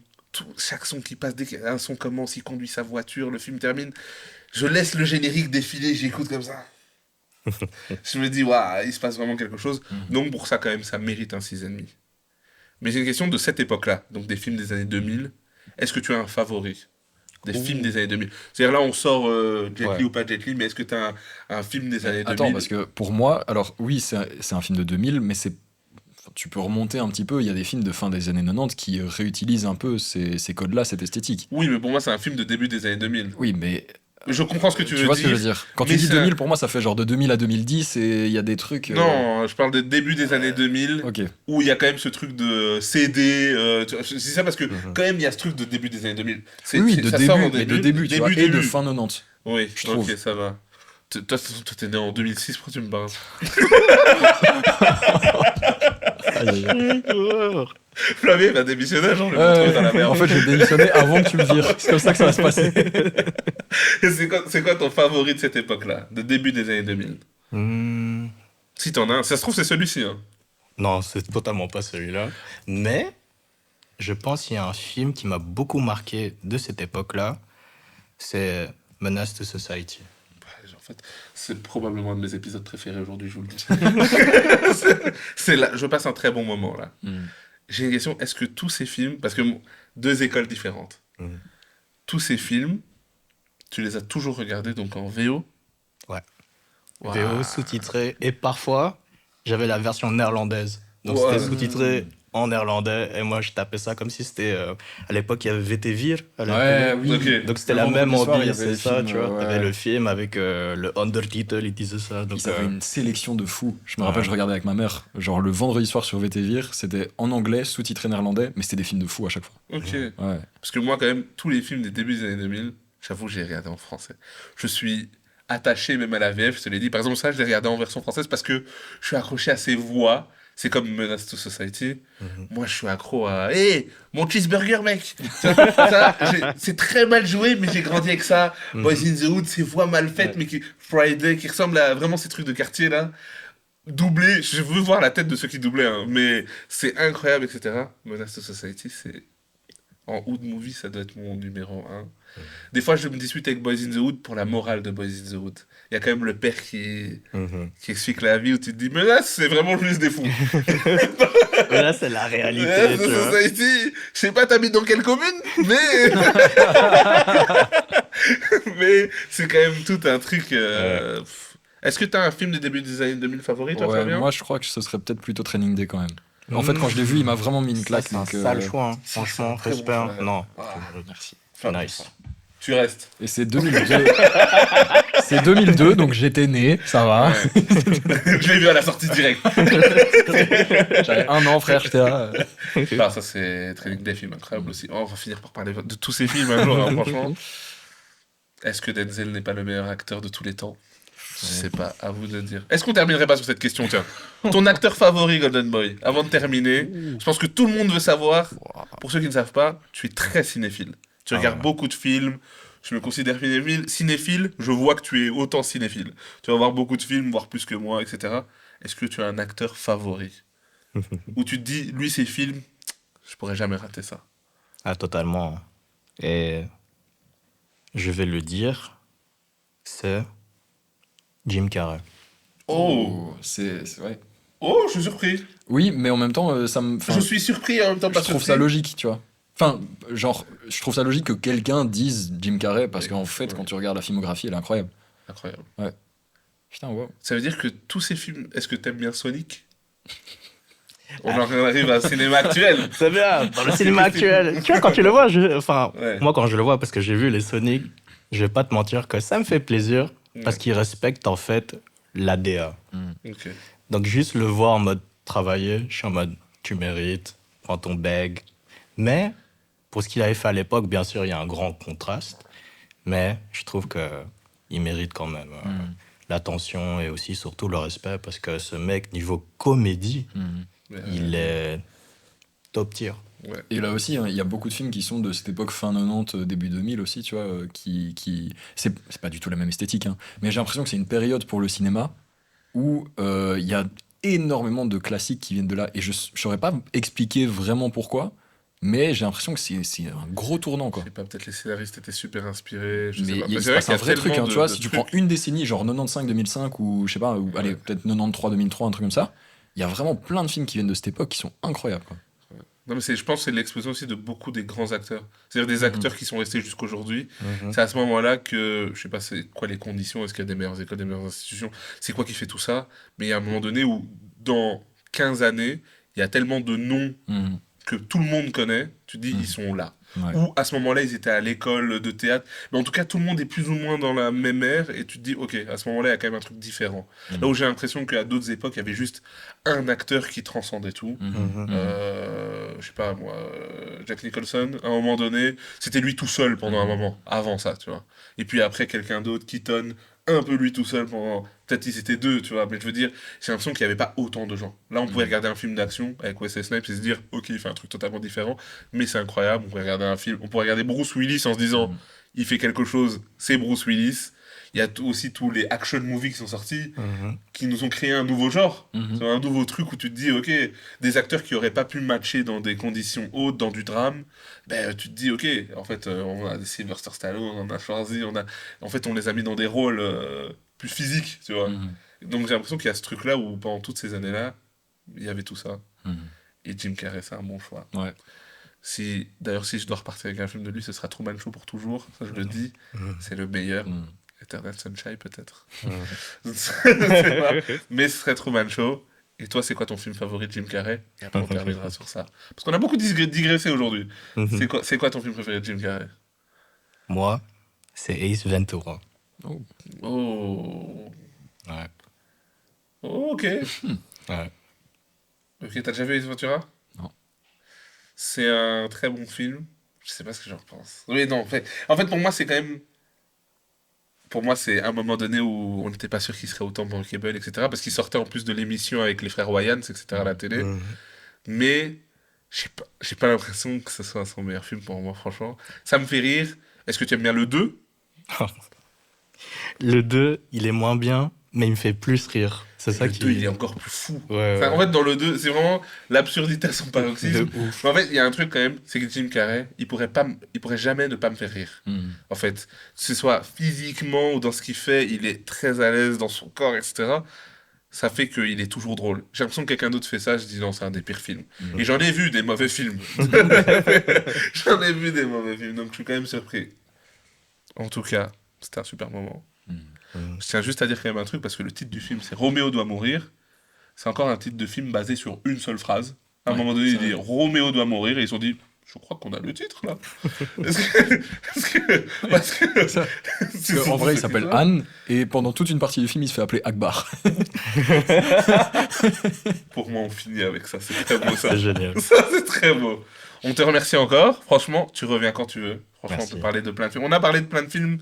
chaque son qui passe, dès qu'un son commence, il conduit sa voiture, le film termine. Je laisse le générique défiler, j'écoute comme ça. Je me dis, waouh, il se passe vraiment quelque chose. Donc pour ça, quand même, ça mérite un 6,5. Mais j'ai une question de cette époque-là, donc des films des années 2000. Est-ce que tu as un favori des films des années 2000? C'est-à-dire là, on sort Jet Li Ouais. ou pas Jet Li, mais est-ce que tu as un film des années 2000? Attends, parce que pour moi, alors oui, c'est un film de 2000, mais tu peux remonter un petit peu. Il y a des films de fin des années 90 qui réutilisent un peu ces codes-là, cette esthétique. Oui, mais pour moi, c'est un film de début des années 2000. Oui, mais Je comprends ce que tu veux vois dire. ce que je veux dire. Quand mais tu dis c'est 2000, pour moi, ça fait genre de 2000 à 2010 et il y a des trucs. Non, je parle de début des années 2000. Ok. Où il y a quand même ce truc de CD. Tu vois, je dis ça parce que quand même il y a ce truc de début des années 2000. Oui, de ça début, sort en mais de début, tu vois, et de début. fin 90. Oui, je ok, trouve. ça va. Toi, t'es né en 2006, pourquoi tu me parles? Flavien va démissionner, genre, je vais me retrouver dans la merde. En fait, j'ai démissionné avant que tu me vires. C'est comme ça que ça va se passer. Et c'est quoi ton favori de cette époque-là, de début des années 2000? Si t'en as un, ça se trouve c'est celui-ci. Hein. Non, c'est totalement pas celui-là. Mais je pense qu'il y a un film qui m'a beaucoup marqué de cette époque-là. C'est Menace to Society. En fait, c'est probablement un de mes épisodes préférés aujourd'hui, je vous le dis. c'est là, je passe un très bon moment là. J'ai une question, est-ce que tous ces films, parce que deux écoles différentes, tous ces films, tu les as toujours regardés donc en VO? Ouais. Wow. VO sous-titré. Et parfois, j'avais la version néerlandaise. Donc Ouais. c'était sous-titré en néerlandais. Et moi, je tapais ça comme si c'était... à l'époque, il y avait VT-Vir. à la Ouais, télé. oui. Ok. Donc c'était Le la même vendredi soir, il y ambiance, avait c'est le ça, film, tu vois. ouais. T'avais le film avec le undertitle, ils disaient ça. Donc, Ils avaient une sélection de fous. Je me rappelle, Ouais. je regardais avec ma mère. Genre le vendredi soir sur VTVR, c'était en anglais, sous-titré néerlandais, mais c'était des films de fous à chaque fois. Ok. Ouais. Parce que moi, quand même, tous les films des débuts des années 2000, j'avoue, j'ai regardé en français. Je suis attaché même à la VF, je te l'ai dit. Par exemple, ça, je l'ai regardé en version française parce que je suis accroché à ses voix. C'est comme Menace to Society. Moi, je suis accro à... Hé, mon cheeseburger, mec. C'est très mal joué, mais j'ai grandi avec ça. Boys in the Hood, ces voix mal faites, mais qui... Friday, qui ressemblent à vraiment ces trucs de quartier, là. Doublé, je veux voir la tête de ceux qui doublaient, hein, mais c'est incroyable, etc. Menace to Society, c'est... En Hood Movie, ça doit être mon numéro 1. Des fois, je me dispute avec Boys in the Hood pour la morale de Boys in the Hood. Il y a quand même le père qui explique la vie où tu te dis, mais là, c'est vraiment juste des fous. Mais là, c'est la réalité, Menace tu to vois. Society, je sais pas, t'habites dans quelle commune, mais... mais c'est quand même tout un truc... Est-ce que t'as un film des débuts des années 2000 favori, toi, Ouais, Fabien? moi, je crois que ce serait peut-être plutôt Training Day quand même. En fait, quand je l'ai vu, il m'a vraiment mis une Ça, claque. c'est un donc, sale choix, hein. c'est un Franchement, très bon respect. choix. Non, Ah. merci. Enfin, Nice. Tu restes. Et c'est 2002. C'est 2002, donc j'étais né, ça va. Ouais. Je l'ai vu à la sortie directe. J'avais 1 an, frère, j'étais là. Ah, ça, c'est Training Day, film incroyable aussi. Oh, on va finir par parler de tous ces films un jour, hein, franchement. Est-ce que Denzel n'est pas le meilleur acteur de tous les temps? Je sais pas, à vous de dire. Est-ce qu'on terminerait pas sur cette question, tiens? Ton acteur favori, Golden Boy, avant de terminer, je pense que tout le monde veut savoir. Pour ceux qui ne savent pas, tu es très cinéphile. Tu regardes beaucoup de films. Je me considère cinéphile. Je vois que tu es autant cinéphile. Tu vas voir beaucoup de films, voire plus que moi, etc. Est-ce que tu as un acteur favori? Où tu te dis, lui, ses films, je pourrais jamais rater ça. Ah, totalement. Et je vais le dire, c'est Jim Carrey. Oh, C'est vrai. oh, je suis surpris. Oui, mais en même temps, ça me. Je suis surpris et en même temps Je pas trouve surpris. ça logique, tu vois. Enfin, genre, je trouve ça logique que quelqu'un dise Jim Carrey parce qu'en fait, quand tu regardes la filmographie, elle est incroyable. Incroyable. Putain, wow. Ça veut dire que tous ces films, est-ce que t'aimes bien Sonic? On en arrive à un cinéma actuel. C'est bien, dans le cinéma actuel. Tu vois, quand tu le vois, Ouais. moi, quand je le vois, parce que j'ai vu les Sonic, je vais pas te mentir que ça me fait plaisir parce Ouais. qu'ils respectent en fait l'ADA. Ok. Donc, juste le voir en mode travailler, je suis en mode tu mérites, prends ton bag. Mais pour ce qu'il avait fait à l'époque, bien sûr, il y a un grand contraste. Mais je trouve qu'il mérite quand même l'attention et aussi surtout le respect parce que ce mec, niveau comédie, Ouais. il est top tier. Ouais. Et là aussi, hein, il y a beaucoup de films qui sont de cette époque fin 90, début 2000 aussi, tu vois, qui... C'est pas du tout la même esthétique, hein, mais j'ai l'impression que c'est une période pour le cinéma où il y a énormément de classiques qui viennent de là. Et je saurais pas expliquer vraiment pourquoi, mais j'ai l'impression que c'est un gros tournant, quoi. Je sais pas, peut-être les scénaristes étaient super inspirés. Je sais Mais pas. il Mais se c'est vrai passe qu'il y un a vrai truc, tellement hein, tu vois, de si tu trucs. prends une décennie, genre 95-2005, ou je sais pas, ou allez, peut-être 93-2003, un truc comme ça, il y a vraiment plein de films qui viennent de cette époque qui sont incroyables, quoi. Non, mais je pense que c'est l'explosion aussi de beaucoup des grands acteurs. C'est-à-dire des acteurs qui sont restés jusqu'aujourd'hui. C'est à ce moment-là que, je sais pas, c'est quoi les conditions, est-ce qu'il y a des meilleures écoles, des meilleures institutions, c'est quoi qui fait tout ça, mais il y a un moment donné où, dans 15 années, il y a tellement de noms Mhm. que tout le monde connaît, tu te dis, ils sont là. Ouais. Ou à ce moment-là, ils étaient à l'école de théâtre. Mais en tout cas, tout le monde est plus ou moins dans la même ère, et tu te dis, ok, à ce moment-là, il y a quand même un truc différent. Là où j'ai l'impression qu'à d'autres époques, il y avait juste un acteur qui transcendait tout. Je sais pas moi, Jack Nicholson, à un moment donné, c'était lui tout seul pendant un moment, avant ça, tu vois. Et puis après, quelqu'un d'autre, Keaton, un peu lui tout seul pendant. Peut-être ils étaient deux, tu vois, mais je veux dire, j'ai l'impression qu'il n'y avait pas autant de gens. Là, on pouvait regarder un film d'action avec Wesley Snipes et se dire, ok, il fait un truc totalement différent, mais c'est incroyable. On pourrait regarder un film, on pourrait regarder Bruce Willis en se disant, il fait quelque chose, c'est Bruce Willis. Il y a aussi tous les action movies qui sont sortis, qui nous ont créé un nouveau genre. C'est un nouveau truc où tu te dis, ok, des acteurs qui auraient pas pu matcher dans des conditions hautes, dans du drame, ben tu te dis, ok, en fait, on a des Sylvester Stallone, on a Schwarzy, en fait, on les a mis dans des rôles plus physiques, tu vois. Donc j'ai l'impression qu'il y a ce truc-là où pendant toutes ces années-là, il y avait tout ça. Et Jim Carrey, c'est un bon choix. Ouais. D'ailleurs, si je dois repartir avec un film de lui, ce sera Truman Show pour toujours. Ça, je le dis, c'est le meilleur. Eternal Sunshine, peut-être. Je sais pas. Mais ce serait Truman Show. Et toi, c'est quoi ton film favori de Jim Carrey? Et après, on terminera sur ça. Parce qu'on a beaucoup digressé aujourd'hui. C'est quoi ton film préféré de Jim Carrey? Moi, c'est Ace Ventura. Oh. Ouais. Oh, ok. Ouais. Ok, t'as déjà vu Ace Ventura? Non. C'est un très bon film. Je sais pas ce que j'en pense. Oui, non, en fait, pour moi, c'est quand même. Pour moi, c'est un moment donné où on n'était pas sûr qu'il serait autant bankable, etc. Parce qu'il sortait en plus de l'émission avec les frères Wayans, etc. à la télé. Mais j'ai pas l'impression que ce soit son meilleur film pour moi, franchement. Ça me fait rire. Est-ce que tu aimes bien le 2? Le 2, il est moins bien, mais il me fait plus rire. C'est ça Le qui 2, il est encore plus fou. Ouais, Enfin, ouais. en fait, dans le 2, c'est vraiment l'absurdité à son paroxysme. De ouf. Mais en fait, il y a un truc quand même, c'est que Jim Carrey, il pourrait jamais ne pas me faire rire. En fait, que ce soit physiquement ou dans ce qu'il fait, il est très à l'aise dans son corps, etc. Ça fait qu'il est toujours drôle. J'ai l'impression que quelqu'un d'autre fait ça, je dis non, c'est un des pires films. Et j'en ai vu des mauvais films. J'en ai vu des mauvais films, donc je suis quand même surpris. En tout cas, c'était un super moment. Je tiens juste à dire quand même un truc, parce que le titre du film, c'est Roméo doit mourir. C'est encore un titre de film basé sur une seule phrase. À un Ouais, moment donné, c'est il dit vrai. Roméo doit mourir, et ils se sont dit, Je crois qu'on a le titre là. Parce que En vrai, il s'appelle Anne, et pendant toute une partie du film, il se fait appeler Akbar. Pour moi, on finit avec ça. C'est très beau ça. C'est génial. Ça, c'est très beau. On te remercie encore. Franchement, tu reviens quand tu veux. Franchement, Merci. on peut parler de plein de films. On a parlé de plein de films.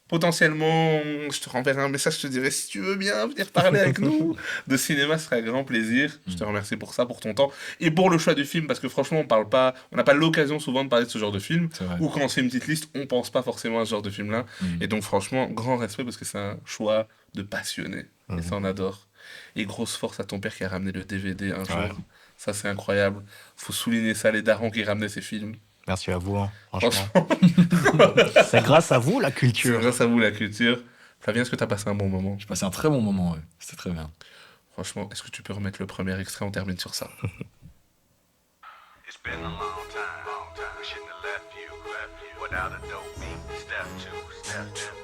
Potentiellement, je te renverrai un message, je te dirai si tu veux bien venir parler avec nous de cinéma, ce serait avec grand plaisir. Je te remercie pour ça, pour ton temps et pour le choix du film, parce que franchement, on n'a pas l'occasion souvent de parler de ce genre de film. C'est vrai. Ou quand on fait une petite liste, on pense pas forcément à ce genre de film-là. Et donc, franchement, grand respect parce que c'est un choix de passionné. Et ça, on adore. Et grosse force à ton père qui a ramené le DVD un jour. Ouais. Ça, c'est incroyable. Faut souligner ça, les darons qui ramenaient ces films. Merci à vous, hein, franchement. Franchement, C'est grâce à vous, la c'est culture. grâce à vous, la culture. Flavien, est-ce que tu as passé un bon moment? J'ai passé un très bon moment, ouais. C'était très bien. Franchement, est-ce que tu peux remettre le premier extrait? On termine sur ça. It's been a long time. We shouldn't have left you without a dope beat. Step two, step two.